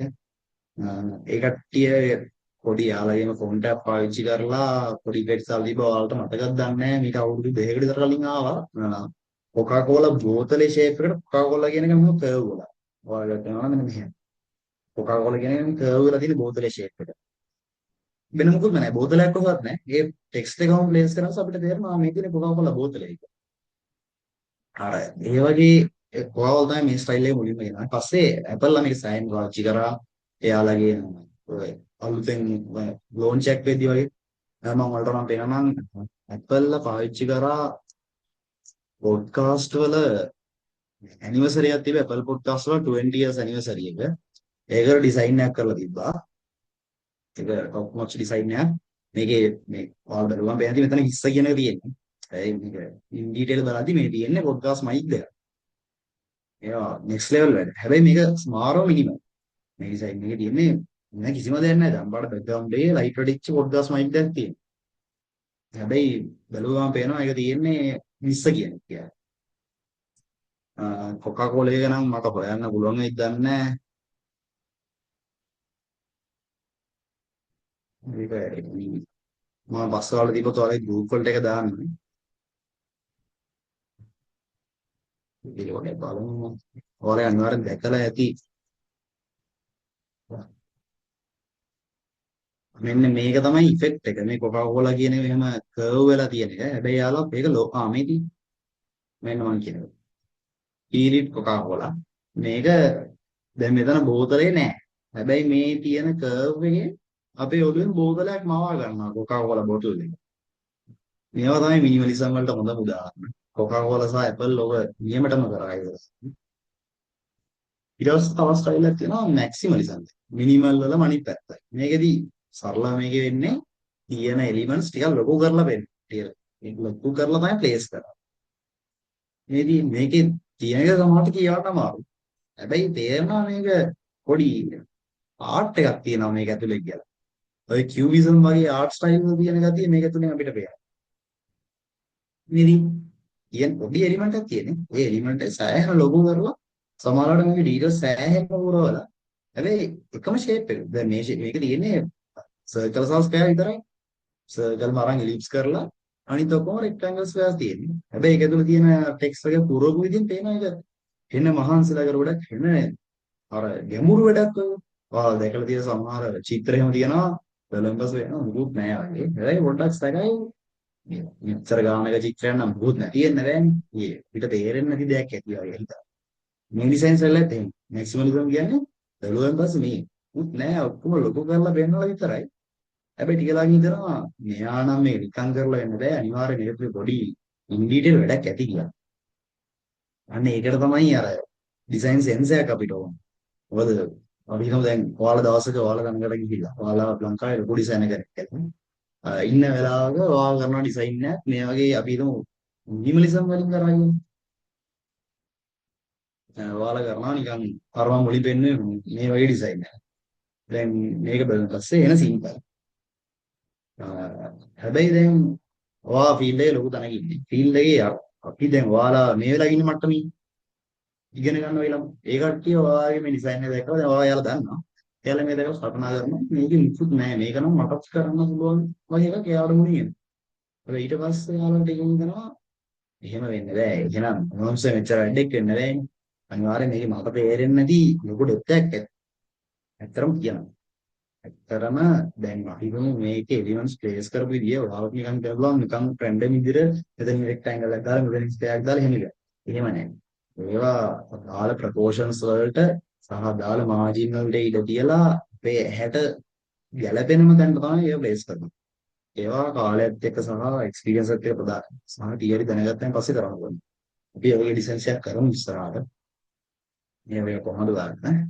[SPEAKER 1] ඒ කට්ටිය පොඩි යාළුවගේම ෆෝන් ටැප් පාවිච්චි කරලා පොඩි ඉෆෙක්ට්ස් ආවලා තිබ්බා ඔයාලට මතකද දන්නේ නැහැ මේක අවුරුදු දෙකකට විතර කලින් ආවා කොකාකෝලා බෝතලේ ෂේප් එකට කොකාකෝලා කියන එක මම කර්ව් වුණා ඔයාලට තේරෙනවද මෙන්න මෙහෙම කොකාකෝලා කියන එක කර්ව් වෙලා තියෙන බෝතලේ ෂේප් එක වෙන මොකුත් නැහැ බෝතලයක් කොහොමවත් නැහැ ඒ ටෙක්ස්ට් එකම ප්ලේස් කරනකොට අපිට තේරෙනවා මේ තියෙන කොකාකෝලා බෝතලේ එක අර ඒ වගේ කොකාකෝලා තමයි මේ ස්ටයිල් එක මුලින්ම ගෙනාවේ පස්සේ ඇපල් ලා මේක සෑහෙන පාවිච්චි කරා එයාලගේ ඔය අලුතෙන් ලෝන්ච් එකක් වෙද්දී වගේ මම වලට නම් පේනවා නම් Apple ලා පාවිච්චි කරා පොඩ්කාස්ට් වල ඇනිවර්සරි එකක් තිබ්බ Apple පොඩ්කාස්ට් වල 20 years anniversary එක. ඒකට ඩිසයින් එකක් කරලා තිබ්බා. ඒක top notch ඩිසයින් එකක්. මේකේ මේ ඔයාලා බලුවම පේනවා මෙතන 20 කියන එක තියෙන්නේ. ඒ මේක ඉන් ඩීටේල් බලද්දි මේ තියෙන්නේ පොඩ්කාස්ට් මයික් දෙක. ඒවා next level වැඩ. හැබැයි මේක ස්මාරෝ මිනිමල්. මේ ඩිසයින් එකේ තියෙන්නේ නෑ කිසිම දෙයක් නෑ. දැන් බලන්න බෑග්ග්‍රවුන්ඩ් එකේ ලයිට් වැඩිච්ච පොඩ්කාස්ට් මයික් දෙකක් තියෙනවා. හැබැයි බැලුවාම පේනවා ඒක තියෙන්නේ 20 කියන එක. කොකාකෝලා එක නම් මට හොයන්න පුළුවන් වෙයිද දන්නේ නැහැ. ඒක මම බස් වල දීපොත් ඔයාලගේ ගෲප් වලට එක දාන්න. ඒක බලමු. ඔයාලා අනිවාර්යෙන් දැකලා ඇති. මෙන්න මේක තමයි ඉෆෙක්ට් එක. මේ කොකාකෝලා කියන එක එහෙම කර්ව් වෙලා තියෙන එක. හැබැයි යාළුවා මේක මේ තියෙන්නේ. මෙන්න මම කියනවා. ඊරිට් කොකාකෝලා. මේක දැන් මෙතන බෝතලේ නෑ. හැබැයි මේ තියෙන කර්ව් එකේ අපේ ඔළුවෙන් බෝතලයක් මවා ගන්නවා කොකාකෝලා බෝතල් එක. මේවා තමයි මිනිමලිසම් වලට හොඳම උදාහරණ. කොකාකෝලා සහ ඇපල් ඔබ නියමටම කරා ඒක. ඊට පස්සේ තව ස්ටයිල් එකක් තියෙනවා මැක්සිමලිසම්. මිනිමල් වල අනිත් පැත්තයි. මේකෙදි සරලව මේකේ වෙන්නේ තියෙන එලිමන්ට්ස් ටික ලොකු කරලා වෙන්නේ. ඒක ලොකු කරලා තමයි ප්ලේස් කරන්නේ. මේකේ තියෙන එක සමහරට කියවට අමාරුයි. හැබැයි තේරෙනවා මේක පොඩි ආර්ට් එකක් තියෙනවා මේක ඇතුලේ කියලා. ඔය කියුබිසම් වගේ ආර්ට් ස්ටයිල් වල තියෙන ගතිය මේක ඇතුලෙන් අපිට පේනවා. ඉතින් කියන පොඩි එලිමන්ට් එකක් තියෙන්නේ. ඔය එලිමන්ට් එක සෑහෙන ලොකු කරලා සමහරවිට මේකේ ඩීටේල්ස් සෑහෙන පුරවලා. හැබැයි එකම ෂේප් එක. දැන් මේක තියෙන්නේ සර්කල් සහ ස්ක්වයර් විතරයි. සර්කල් මරන් එලිප්ස් කරලා අනිත් ඔක්කොම රෙක්ටැන්ගල් ස්ක්වයර්ස් තියෙන්නේ. හැබැයි ඒක ඇතුලේ තියෙන ටෙක්ස්ට් එක පුරවපු විදිහින් පේනවා ඒක. එන්න මහන්සිලා කර ගොඩක් එන්න අර ගැඹුරු වැඩක් ඔය. ඔයාලා දැකලා තියෙන සමහර චිත්‍ර එහෙම තියෙනවා. කොලම්බස් වෙනවා මුකුත් නෑ වගේ. හැබැයි පොඩ්ඩක් සැකයි. මෙච්චර ගානක චිත්‍රයක් නම් මුකුත් නැති වෙන්න බෑනේ. ඊයේ පිට තේරෙන්නේ නැති දෙයක් ඇති වගේ හිතා. මේ ඩිසයින්ස් වලත් එහෙම. මැක්සිමලිසම් කියන්නේ බැලුවෙන් පස්සේ මේ මුකුත් නෑ ඔක්කොම ලොකු කරලා පෙන්නලා විතරයි. හැබැයි ටිකලාගෙන ඉඳනවා මෙයා නම් මේ නිකන් කරලා වෙන්න බෑ අනිවාර්යෙන් මේකේ පොඩි ඉන් ඩීටේල් වැඩක් ඇති කියලා. අන්න ඒකට තමයි අර ඩිසයින් සෙන්ස් එකක් අපිට ඕන. මොකද අපි හිතමු දැන් ඔයාලා දවසක ඔයාලා ගණකට ගිහිල්ලා ඔයාලා ලංකාවේ ලොකු ඩිසයිනර් කෙනෙක් කියලා. ඉන්න වෙලාවක ඔයාලා කරන ඩිසයින් එක මේ වගේ අපි හිතමු මිනිමලිසම් වලින් කරා කියන්නේ. ඔයාලා කරනවා නිකන් අරම මුලින් පෙන්නුවේ මේ වගේ ඩිසයින් එකක්. දැන් මේක බලන පස්සේ එන සිම්පල්. හැබැයි දැන් ඔයා ෆීල්ඩ් එකේ ලොකු තැනක ඉන්නේ. ෆීල්ඩ් එකේ අපි දැන් ඔයාලා මේ වෙලාවේ ඉන්න මට්ටමේ ඉගෙන ගන්න වෙලාව. ඒ කට්ටිය ඔයාගේ මේ ඩිසයින් එක දැක්කම දැන් ඔයාලා දන්නවා. එයාලා මේ දැකලා කල්පනා කරනවා මේක නිකුත් නෑ. මේක නම් මටත් කරන්න පුළුවන් වගේ එකක් එයාට මුණින් එනවා. හැබැයි ඊට පස්සේ යාළුවන්ට ඉගෙන ගන්නවා එහෙම වෙන්නේ බෑ. එහෙනම් මොනවාසේ මෙච්චර වැඩක් වෙන්නේ නැහැ. අනිවාර්යෙන් මේක මට තේරෙන්නේ නැති ලොකු ඩෙප්ත් එකක් ඇත්තරම කියනවා. ඇත්තරම දැන් අපි මේකේ එලිමන්ට්ස් ප්ලේස් කරපු විදිය ඔයාලට නිකන් කරලා නිකන් රැන්ඩම් විදිහට මෙතන රෙක්ටැන්ගල් එකක් දාලා මෙතන ස්ක්වයර් එකක් දාලා එහෙම ඉතින්. එහෙම නැහැ. ඒවා දාලා ප්‍රොපෝෂන්ස් වලට සහ දාලා මාජින් වලට ඉඩ තියලා අපේ ඇහැට ගැළපෙනම තැනට තමයි ඒවා ප්ලේස් කරන්නේ. ඒවා කාලයත් එක්ක සහ එක්ස්පීරියන්ස් එකත් එක්ක ප්‍රදාන සහ තියරි දැනගත්තන් පස්සේ කරන්න ඕනේ. අපි ඔයගේ ඩිසයින්ස් එකක් කරමු ඉස්සරහට. මේ කොහොමද ගන්න?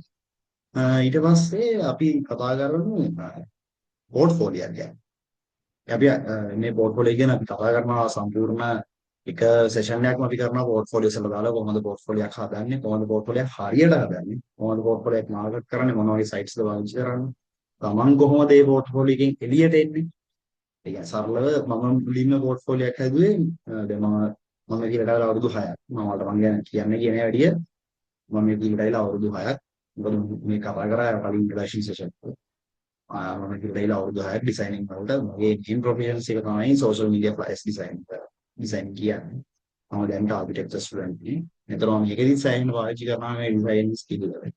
[SPEAKER 1] ඊට පස්සේ අපි කතා කරමු පෝර්ට්ෆෝලියෝ ගැන. අපි මේ පෝර්ට්ෆෝලියෝ ගැන අපි කතා කරනවා සම්පූර්ණ එක සෙෂන් එකක්ම අපි කරනවා පෝර්ට්ෆෝලියෝ වල දාලා කොහොමද පෝර්ට්ෆෝලියෝ එකක් හදන්නේ කොහොමද පෝර්ට්ෆෝලියෝ හරියට හදන්නේ කොහොමද පෝර්ට්ෆෝලියෝ එක මාර්කට් කරන්නේ මොන වගේ සයිට්ස්ද පාවිච්චි කරන්නේ තමන් කොහොමද මේ පෝර්ට්ෆෝලියෝ එකෙන් එළියට එන්නේ ඒ කියන්නේ සරලව මම මුලින්ම පෝර්ට්ෆෝලියෝ එකක් හැදුවේ දැන් මම කියලා දාලා අවුරුදු 6ක් මම ගැන කියන්නේ කියන වැඩිය මම මේ කියලා දාලා අවුරුදු 6ක් මොකද මේ කතා කරා කලින් ඉන්ට්‍රොඩක්ෂන් සෙෂන් මම කියලා අවුරුදු 6ක් ඩිසයිනින් වලට මගේ ඩ්‍රීම් ප්‍රොෆෙෂන්ස් එක තමයි සෝෂල් මීඩියා ෆ්ලයර්ස් ඩිසයින් කියන්නේ. මම දැන් ආකිටෙක්චර් ස්ටුඩන්ට් කෙනෙක්. මෙතන මම මේකෙදි ඩිසයින් පාවිච්චි කරනවා මේ ඩිසයින් ස්කිල් එක.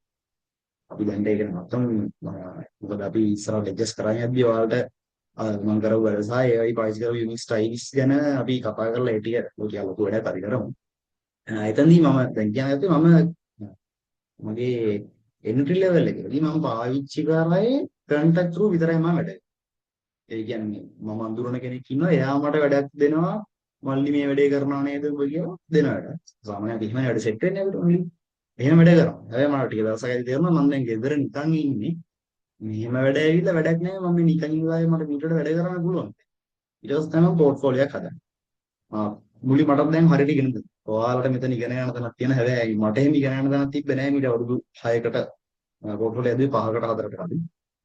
[SPEAKER 1] අපි දැන් ඒක නැත්තම් මොකද අපි ඉස්සරහ ලෙජස් කරන් යද්දී ඔයාලට මම කරව වැඩ සහ ඒයි පාවිච්චි කරපු යුනික් ස්ටයිල්ස් ගැන අපි කතා කරලා ඒ ටික ලොකු වැඩක් හරි කරමු. එතනදී මම දැන් කියන්නේ මම මගේ එන්ට්‍රි ලෙවල් එකේදී මම පාවිච්චි කරායේ කන්ටැක්ට් ත්‍රූ විතරයි මම වැඩ. ඒ කියන්නේ මම අඳුරන කෙනෙක් ඉන්නවා එයා මට වැඩක් දෙනවා මල්ලි මේ වැඩේ කරනවා නේද ඔබ කියලා දෙන වැඩ. සාමාන්‍යයෙන් එහෙම වැඩ සෙට් වෙන්නේ අපිට ඔන්ලි. එහෙම වැඩ කරනවා. හැබැයි මට ටික දවසකදී තේරුණා මම දැන් ගෙදර නිකන් ඉන්නේ. මෙහෙම වැඩ ඇවිල්ලා වැඩක් නැහැ මම මේ නිකන් ඉඳලා මට මීටරට වැඩ කරන්න පුළුවන්. ඊට පස්සේ තමයි පෝර්ට්ෆෝලියෝ එකක් හදන්නේ. මුලි මටත් දැන් හරියට ඉගෙන ගන්න. ඔයාලට මෙතන ඉගෙන ගන්න තැනක් තියෙන හැබැයි මට එහෙම ඉගෙන ගන්න තැනක් තිබ්බේ නැහැ මීට අවුරුදු 6කට පෝර්ට්ෆෝලියෝ ඇදුවේ 5කට 4කට හරි.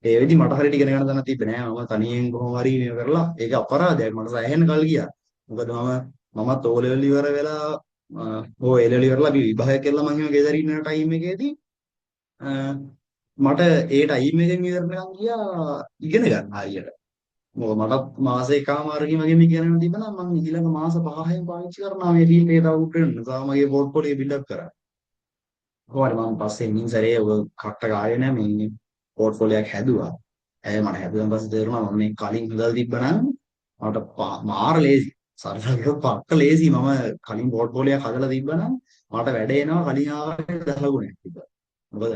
[SPEAKER 1] ඒ වෙදි මට හරියට ඉගෙන ගන්න තැනක් තිබ්බේ නැහැ. මම තනියෙන් කොහොම හරි මේක කරලා ඒක අපරාධයක් මට සෑහෙන කල් ගියා. මොකද මමත් O level ඉවර වෙලා A level ඉවරලා අපි විභාගයක් කරලා මම එහෙම ගෙදර ඉන්න ටයිම් එකේදී මට ඒ ටයිම් එකෙන් ඉවරනකම් ගියා ඉගෙන ගන්න හරියට. මොකද මටත් මාස එකමාරකින් වගේ මේක ඉගෙන ගන්න තිබ්බනම් මම ඊළඟ මාස 5න් පාවිච්චි කරනවා මේ ෆීල්ඩ් එකට අවුට් වෙන්න. තාම මගේ පෝර්ට්ෆෝලියෝ බිල්ඩ් අප් කරා. කොහොමද මම පස්සේ ඉන්න සැරේ ඔය කට්ට ගාවේ නෑ මේ පෝර්ට්ෆෝලියෝ එකක් හැදුවා. මට හැදුවන් පස්සේ තේරුණා මම මේ කලින් හදලා තිබ්බනම් මට මාර ලේසි. සරලව පක්ක ලේසි මම කලින් පෝර්ට්ෆෝලියෝ එකක් හදලා තිබ්බනම් මට වැඩ එනවා කලින් ආවේ 10 ගුණයක් තිබ්බා. මොකද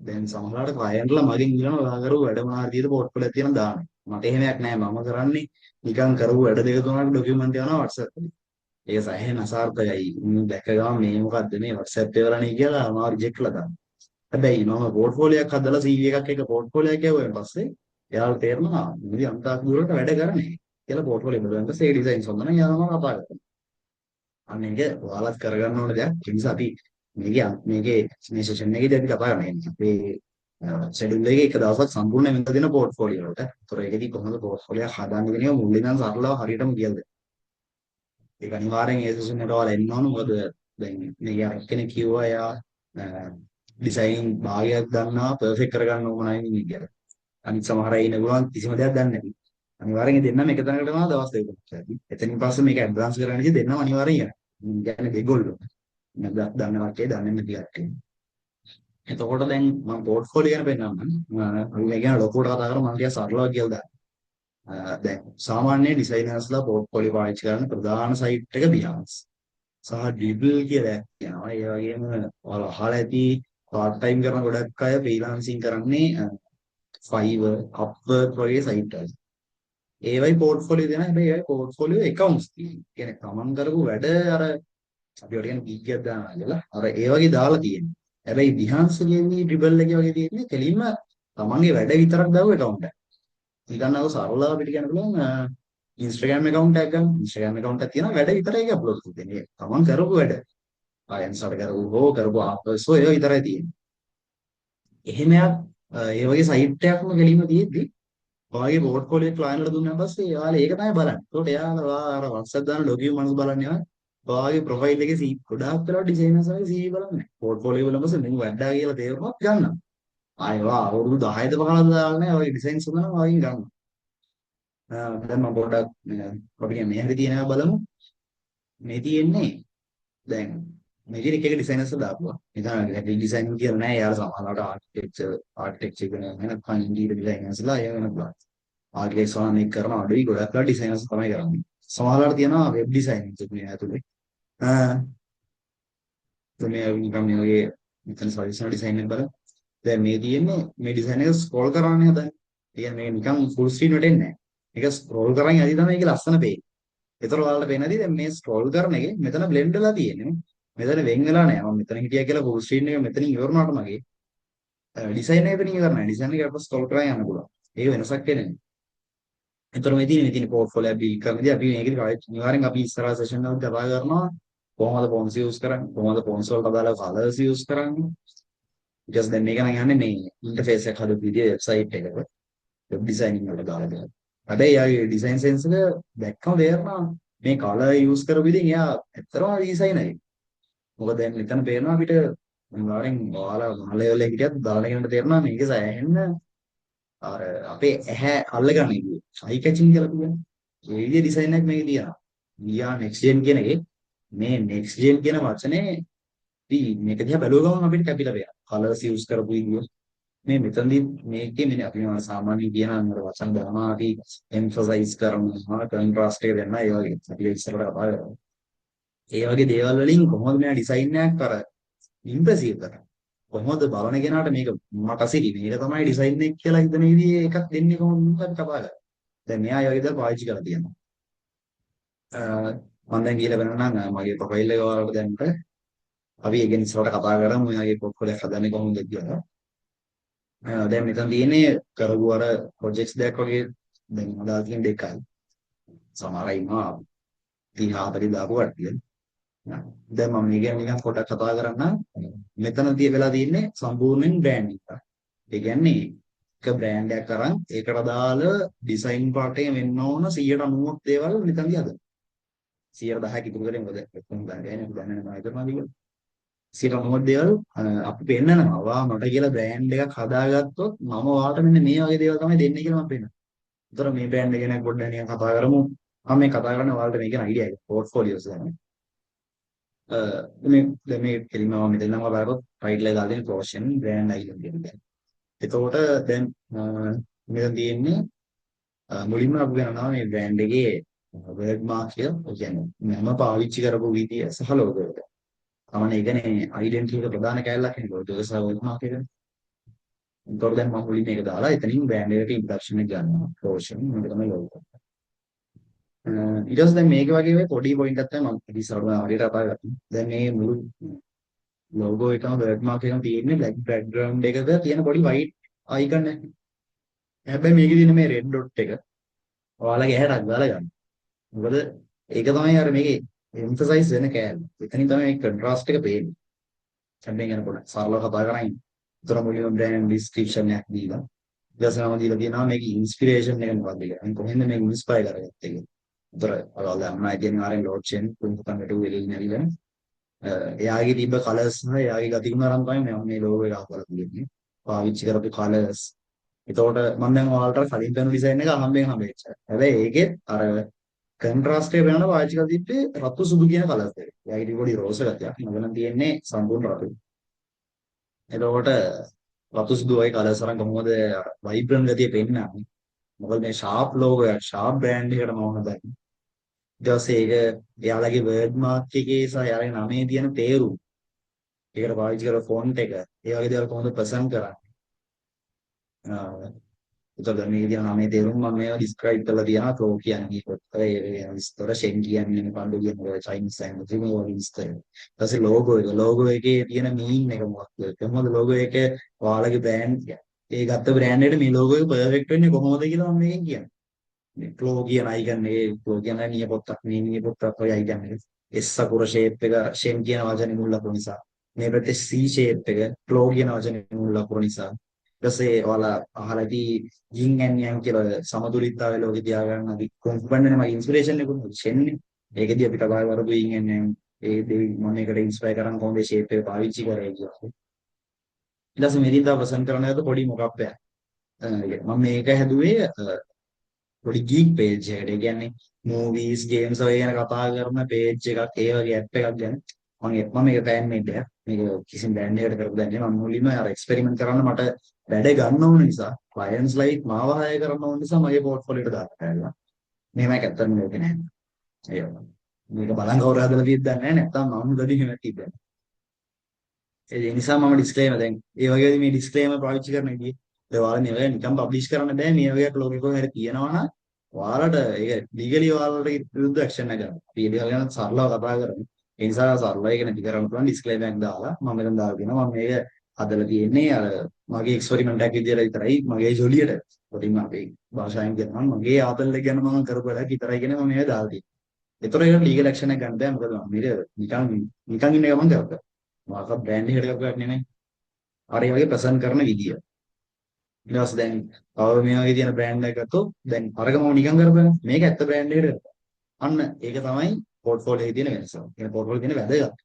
[SPEAKER 1] දැන් සමහරවිට ක්ලයන්ට්ලා මගෙන් ඉල්ලනවා ඔයා කරපු වැඩ මොනවා හරි පෝර්ට්ෆෝලියෝ එකක් තියෙන දාන්න. මට එහෙමයක් නෑ මම කරන්නේ නිකන් කරපු වැඩ දෙක තුනක් ඩොකියුමන්ට් යනවා WhatsApp එකේ. ඒක සෑහෙන අසාර්ථකයි. දැක්ක ගමන් මේ මොකද්ද මේ WhatsApp එකවලනේ කියලා මාව රිජෙක්ට් කළා දාන්න. හැබැයි මම පෝර්ට්ෆෝලියෝ එකක් හදලා CV එකක් එක පෝර්ට්ෆෝලියෝ එකක් යවුවෙන් පස්සේ එයාලට තේරෙනවා මේ අන්තාක් දුරට වැඩ කරන්නේ කියලා පෝර්ට්ෆෝලියෝ බෙදුවෙන් පස්සේ ඒ ඩිසයින්ස් හොඳ නම් එයාලම කතා කරනවා. අන්න ඒක ඔයාලත් කරගන්න ඕන දෙයක්. ඒ නිසා අපි මේකේ මේ සෙෂන් එකේදී අපි කතා කරන්නේ. අපේ ෂෙඩියුල් එකේ එක දවසක් සම්පූර්ණ වෙනද දෙන පෝර්ට්ෆෝලියෝ වලට. ඒතර ඒකෙදි කොහොමද පෝර්ට්ෆෝලියෝ හදාන්නේ කියන එක මුලින් ඉඳන් සරලව හරියටම කියන්න. ඒක අනිවාර්යෙන් ඒ සෙෂන් එකට ඔයාලා එන්න ඕන. මොකද දැන් මේ එක්කෙනෙක් කිව්වා එයා ඩිසයින් භාගයක් දන්නවා පර්ෆෙක්ට් කරගන්න ඕනයි නේ කියලා. අනිත් සමහර අය ඉන්න ගමන් කිසිම දෙයක් දන්නේ නැහැ. අනිවාර්යෙන් දෙන්නම එක තැනකට යනවා දවස් දෙකක්. එතනින් පස්සේ මේක ඇඩ්වාන්ස් කරගන්න ඉතින් දෙන්නම අනිවාර්යෙන් යනවා. කියන්නේ දෙගොල්ලෝ. දන්න කට්ටිය දන්නේ නැති කට්ටිය. එතකොට දැන් මම පෝර්ට්ෆෝලියෝ ගැන පෙන්නන්නම්. මම මේ ගැන ලොකුවට කතා කරා මම ටික සරලව කියලා දාන්න. දැන් සාමාන්‍ය ඩිසයිනර්ස්ලා පෝර්ට්ෆෝලියෝ පාවිච්චි කරන ප්‍රධාන සයිට් එක Behance. සහ ඩ්‍රිබල් කියලා කියනවා. ඒ වගේම ඔයාලා අහලා ඇති පාර්ට් ටයිම් කරන ගොඩක් අය ෆ්‍රීලාන්සින් කරන්නේ Fiverr, Upwork වගේ සයිට් වල. ඒවයි පෝර්ට්ෆෝලියෝ දෙනවා. හැබැයි ඒවයි පෝර්ට්ෆෝලියෝ accounts තියෙනවා. කියන්නේ තමන් කරපු වැඩ අර අපි ඔය කියන්නේ ගීගයක් දානවා කියලා. අර ඒ වගේ දාලා තියෙනවා. හැබැයි Behance කියන්නේ ඩ්‍රිබල් එකේ වගේ තියෙන්නේ කෙලින්ම තමන්ගේ වැඩ විතරක් දාපු account එකක්. නිකන් අර සරලව අපිට කියන්න පුළුවන් Instagram account එකක් ගන්න. Instagram account එකක් තියෙනවා වැඩ විතරයි ඒක අප්ලෝඩ් කරන්නේ. තමන් කරපු වැඩ. ආයෙත් කරපු හෝ කරපු ආපස් ඔය විතරයි තියෙන්නේ. එහෙම ඒ වගේ සයිට් එකක්ම ගෙලින්ම තියෙද්දි ඔයාගේ පෝර්ට්ෆෝලියෝ ක්ලයන්ට් වලට දුන්නාන් පස්සේ එයාලා ඒක තමයි බලන්නේ. ඒකට එයාලා අර WhatsApp දාන ඩොකියුමන්ට්ස් බලන්නේ ඔයාගේ ප්‍රොෆයිල් එකේ ගොඩාක් වෙලාවට ඩිසයිනර්ස්ලාගේ CV බලන්නේ නැහැ. පෝර්ට්ෆෝලියෝ වල පස්සේ මම වැඩා කියලා තේරුනොත් ගන්නවා. ආයෙ වා අවුරුදු 10ද 15ද දාලා නැහැ. ඔයාගේ ඩිසයින්ස් හොදනවා ඔයාගෙන් ගන්නවා. දැන් මම පොඩ්ඩක් අපි මේ හැටි තියෙනවා බලමු. මේ තියෙන්නේ දැන් මේ කියන එක ඩිසයිනර්ස් දාපුවා. නිකන් ග්‍රැෆික් ඩිසයින් කියලා නෑ. යාළුවා සමහරවිට ආර්කිටෙක්චර් කියන නැත්නම් ඉන්ටීරියර් ඩිසයිනර්ස්ලා ඒ වෙනවා. ආර්කිටෙක්ට්ස් වල මේක කරන අඩුයි ගොඩක් වෙලා ඩිසයිනර්ස් තමයි කරන්නේ. සමහරවිට තියෙනවා වෙබ් ඩිසයිනින් කියන්නේ ඇතුලේ. මේ නිකන් මේ වගේ මෙතන සර්විස් ඩිසයින් එක බලන්න. දැන් මේ තියෙන්නේ මේ ඩිසයින් එක ස්ක්‍රෝල් කරන්නේ හදන්නේ. ඒ කියන්නේ මේක නිකන් ෆුල් ස්ක්‍රීන් වලට එන්නේ නැහැ. මේක ස්ක්‍රෝල් කරන් යදි තමයි මේක ලස්සන පේන්නේ. ඒතර ඔයාලට පේනදී දැන් මේ ස්ක්‍රෝල් කරන එකේ මෙතන බ්ලෙන්ඩ් වෙලා තියෙන්නේ. මෙතන වෙන් වෙලා නැහැ. මම මෙතන හිටියා කියලා ෆුල් ස්ක්‍රීන් එක මෙතනින් ඉවරනාට මගේ ඩිසයින් එක මෙතනින් ඉවර නැහැ. ඩිසයින් එක අපිට ස්ක්‍රෝල් කරන් යන්න පුළුවන්. ඒක වෙනසක් වෙන්නේ. ඒතර මේ තියෙන පෝර්ට්ෆෝලියෝ එක බිල්ඩ් කරනදී අපි මේකේ අනිවාර්යෙන් අපි ඉස්සරහ සෙෂන් වලදී කතා කරනවා කොහොමද ෆොන්ට්ස් යූස් කරන්නේ කොහොමද ෆොන්ට්ස් වලට අදාළ කලර්ස් යූස් කරන්නේ ඊට දැන් මේක නම් යන්නේ මේ ඉන්ටර්ෆේස් එක හදපු විදිය වෙබ්සයිට් එකක වෙබ් ඩිසයිනින් වලට දාලා දෙනවා. හැබැයි යාගේ ඩිසයින් සෙන්ස් එක දැක්කම තේරෙනවා මේ කලර් යූස් කරපු විදිහෙන් එයා ඇත්තටම ඩිසයිනරයි. මොකද දැන් මෙතන පේනවා අපිට අනිවාර්යෙන් ඔයාලා මහල ලෙවල් එකේ හිටියත් දාලා කෙනෙක්ට තේරෙනවා මේක සෑහෙන්න අර අපේ ඇහැ අල්ලගන්න ඉන්නේ. අයි කැචින් කියලා කියන්නේ. ඒ විදිහේ ඩිසයින් එකක් මේකේ තියෙනවා. ගියා නෙක්ස්ට් ජෙන් කියන එකේ මේ නෙක්ස්ට් ජෙන් කියන වචනේ මේක දිහා බැලුව ගමන් අපිට කැපිලා පේනවා. කලර්ස් යූස් කරපු විදිය. මේ මෙතනදී මේකේ මෙන්න අපි සාමාන්‍යයෙන් කියන අර වචන ගන්නවා අපි එම්ෆසයිස් කරනවා කොන්ට්‍රාස්ට් එක දෙන්න ඒ වගේ අපි ඉස්සරහට කතා කරනවා. ඒ වගේ දේවල් වලින් කොහොමද මෙයා ඩිසයින් එකක් කර ඉම්ප්‍රෙසිව් කරන්නේ? කොහොමද බලන කෙනාට මේක මට සිටි මේක තමයි ඩිසයින් එක කියලා හිතන විදිහේ එකක් දෙන්නේ කොහොමද අපි කතා කරන්නේ. දැන් මෙයා ඒ වගේ දේවල් පාවිච්චි කරලා තියෙනවා. මම දැන් කියලා බලනවා මගේ ප්‍රොෆයිල් එක ඔයාලට දැන්නට අපි ඒ ගැන ඉස්සරහට කතා කරමු. මෙයාගේ පොර්ට්ෆෝලියෝ හදන්නේ කොහොමද කියලා. දැන් මෙතන තියෙන්නේ කරපු අර ප්‍රොජෙක්ට්ස් දෙකක් වගේ දැන් අදාළ තියෙන දෙකයි. සමහර අය ඉන්නවා 30 40 දාපු කට්ටිය. දැන් මම මේ ගැන නිකන් පොඩ්ඩක් කතා කරන්න. මෙතන වෙලා තියෙන්නේ සම්පූර්ණයෙන් බ්‍රෑන්ඩින් එක. ඒ කියන්නේ එක බ්‍රෑන්ඩ් එකක් අරන් ඒකට අදාළ ඩිසයින් පාර්ට් එක වෙන්න ඕන 190ක් දේවල් මෙතනදී හදනවා. 110ක් ඉතුරු කරේ මොකද කොහොමද ගන්නේ දන්නේ නැහැ මම හිතනවා. 190 දේවල් අපි පෙන්නනවා. වා මට කියලා බ්‍රෑන්ඩ් එකක් හදාගත්තොත් මම ඔයාලට මෙන්න මේ වගේ දේවල් තමයි දෙන්නේ කියලා මම පෙන්නනවා. ඒතර මේ බ්‍රෑන්ඩ් එක ගැන පොඩ්ඩක් නිකන් කතා කරමු. මම මේ කතා කරන්නේ ඔයාලට මේක අයිඩියා එක පෝර්ට්ෆෝලියෝස් ගැන. මේ දැන් මේ කෙලින්ම මම මෙතන නම් බලද්දී ටයිටල් එක දාලා තියෙන ප්‍රොෆෙෂන් බ්‍රෑන්ඩ් අයිඩෙන්ටිටි කියන. එතකොට දැන් මෙතන තියෙන්නේ මුලින්ම අපි ගන්නවා මේ බ්‍රෑන්ඩ් එකේ වර්ඩ් මාක් කියලා. ඒ කියන්නේ මම පාවිච්චි කරපු විදිය සහ ලෝගෝ එක. තමයි ඒ කියන්නේ අයිඩෙන්ටිටි එක ප්‍රධාන කැලලක් නේ ලෝගෝ සහ වර්ඩ් මාක් එක. ඒතකොට දැන් මම මුලින්ම මේක දාලා එතනින් බ්‍රෑන්ඩ් එකට ඉන්ට්‍රොඩක්ෂන් එක ගන්නවා. ප්‍රොෆෙෂන් මේක තමයි ලෝගෝ. ඊට පස්සේ දැන් මේක වගේ වෙයි පොඩි පොයින්ට් එකක් තමයි මම ඉස්සරහට හරියට කතා කරන්නේ. දැන් මේ මුළු ලෝගෝ එකම වර්ඩ් මාක් එකම තියෙන්නේ බ්ලැක් බෑග්ග්‍රවුන්ඩ් එකක තියෙන පොඩි වයිට් අයිකන් එක. හැබැයි මේකේ තියෙන මේ රෙඩ් ඩොට් එක ඔයාලගේ ඇහැටත් දාලා ගන්න. මොකද ඒක තමයි අර මේකේ එම්ෆසයිස් වෙන කෑල්ල. එතනින් තමයි මේ කොන්ට්‍රාස්ට් එක පේන්නේ. කැම්පේන් යන පොඩ සරලව කතා කරන්නේ. උතර මුලින්ම බ්‍රෑන්ඩ් ඩිස්ක්‍රිප්ෂන් එකක් දීලා ඊට පස්සේ මම දීලා තියෙනවා මේකේ ඉන්ස්පිරේෂන් එක මොකක්ද කියලා. මම කොහෙන්ද මේක ඉන්ස්පයර් කරගත්තේ කියලා. උතර ඔයාලා දන්නා ඉතින් ආරෙන් ලෝඩ් චේන් කුණුකන් ගැටු වෙලින් නැවිලා එයාගේ තිබ්බ කලර්ස් සහ එයාගේ ගතිගුණ අරන් තමයි මම මේ ලෝගෝ එක හදලා තියෙන්නේ. පාවිච්චි කරපු කලර්ස්. එතකොට මම දැන් ඔයාලට කලින් පෙන්වන ඩිසයින් එක හම්බෙච්ච. හැබැයි ඒකෙත් අර කොන්ට්‍රාස්ට් එක වෙනකොට පාවිච්චි කරලා තිබ්බේ රතු සුදු කියන කලර්ස් දෙක. එයාගේ ටික පොඩි රෝස ගතියක්. මම තියෙන්නේ සම්පූර්ණ රතු. එතකොට රතු සුදු වගේ කලර්ස් අරන් කොහොමද වයිබ්‍රන්ට් ගතිය පෙන්නන්නේ? මොකද මේ ෂාප් ලෝගෝ එක ෂාප් බ්‍රෑන්ඩ් එකට මම හදන්නේ. ඊට පස්සේ ඒක එයාලගේ වර්ඩ් මාක් එකේ සහ එයාලගේ නමේ තියෙන තේරුම. ඒකට පාවිච්චි කරන ෆොන්ට් එක. ඒ වගේ දේවල් කොහොමද ප්‍රසන්ට් කරන්නේ? උතල මේ කියන නමේ තේරුම මම මේවා ඩිස්ක්‍රයිබ් කරලා තියනවා. ක්ලෝ කියන්නේ මේක. ඒ විස්තර ෂෙන් කියන්නේ පඬු කියන චයිනීස් ලැන්ග්වේජ් එකේ මොකක්ද විස්තර. ඊට පස්සේ ලෝගෝ එකේ තියෙන මීන් එක මොකක්ද? කොහොමද ලෝගෝ එකේ ඔයාලගේ බ්‍රෑන්ඩ් ඒ ගත්ත බ්‍රෑන්ඩ් එකට මේ ලෝගෝ එක පර්ෆෙක්ට් වෙන්නේ කොහොමද කියලා මම මේකෙන් කියන්නේ. ක්ලෝ කියන අයිකන් එකේ ක්ලෝ කියන නියපොත්තක් මේ නියපොත්තක් වගේ අයිකන් එක. S අකුර ෂේප් එක ෂෙන් කියන වචනේ මුල් ලකුණු නිසා. මේ පැත්තේ C ෂේප් එක ක්ලෝ කියන වචනේ මුල් ලකුණු නිසා. පස්සේ ඔයාලා අහලා ඇති යින් ඇන් යන් කියලා සමතුලිතතාවය ලෝකේ තියාගන්න අපි කොම්පන්නේ මගේ ඉන්ස්පිරේෂන් එක උනේ ෂෙන්නේ. ඒකෙදී අපි කතා කරපු යින් ඇන් යන් ඒ දෙවි මොන එකට ඉන්ස්පයර් කරන් කොහොමද ෂේප් එක පාවිච්චි කරේ කියලා. ඊට පස්සේ මෙදින්දා ප්‍රසන්ට් කරන එක පොඩි මොකක්ද මම මේක හැදුවේ පොඩි ගීක් පේජ් එකකට. ඒ කියන්නේ මූවීස් ගේම්ස් වගේ ගැන කතා කරන පේජ් එකක් ඒ වගේ ඇප් එකක් ගැන මම මේක ප්ලෑන් මේක කිසිම බ්‍රෑන්ඩ් එකකට කරපු දෙයක් නෙවෙයි. මම මුලින්ම අර එක්ස්පෙරිමන්ට් කරන්න මට වැඩ ගන්න ඕන නිසා ක්ලයන්ට්ස් ලයික් මාව හයර් කරන්න ඕන නිසා මගේ පෝර්ට්ෆෝලියෝට දාලා මෙහෙමයි ඇත්තටම මේක නෑ. ඒක මේක බලන් කවුරු හදලා තියෙද්ද දන්නේ නැහැ. නැත්තම් මම මුලදී එහෙම තිබ්බා. ඒ නිසා මම ඩිස්ක්ලේමර් දැන් ඒ වගේ මේ ඩිස්ක්ලේමර් පාවිච්චි කරන ඉතින් ඒ ඔයාලා මේ නිකන් පබ්ලිෂ් කරන්න බෑ. මේ වගේ ලෝකෙක කොහේ හරි තියෙනවා නම් ඔයාලට ඒක ලීගලි ඔයාලට විරුද්ධ ඇක්ෂන් එකක් ගන්න. අපි ඒක ගැන සරලව කතා කරමු. ඒ නිසා සරලව ඒක නැති කරන්න පුළුවන් ඩිස්ක්ලේමර් එකක් දාලා මම මෙතන දාලා කියනවා මම මේක හදලා තියෙන්නේ අර මගේ එක්ස්පෙරිමන්ට් එකක් විදියට විතරයි මගේ ජොලියට. පොඩිම අපේ භාෂාවෙන් කියනවා මගේ ආතල් එක ගැන මම කරපු වැඩක් විතරයි කියන මම මේක දාලා තියෙන්නේ. ඒතර ඒක ලීගල් ඇක්ෂන් එකක් ගන්න බෑ. මොකද මම මේක නිකන් ඉන්න ගමන් කරා. මාක බ්‍රෑන්ඩ් එකකට කරපු නෙමෙයි. අර ඒ වගේ ප්‍රසන්ට් කරන විදිය. ඊට පස්සේ දැන් තව මේ වගේ තියෙන බ්‍රෑන්ඩ් එකක් ගත්තොත් දැන් අරක මම නිකන් කරපුවා. මේක ඇත්ත බ්‍රෑන්ඩ් එකකට කරපුවා. අන්න ඒක තමයි පෝර්ට්ෆෝලියෝ එකේ තියෙන වෙනස. ඒ පෝර්ට්ෆෝලියෝ තියෙන වැදගත්.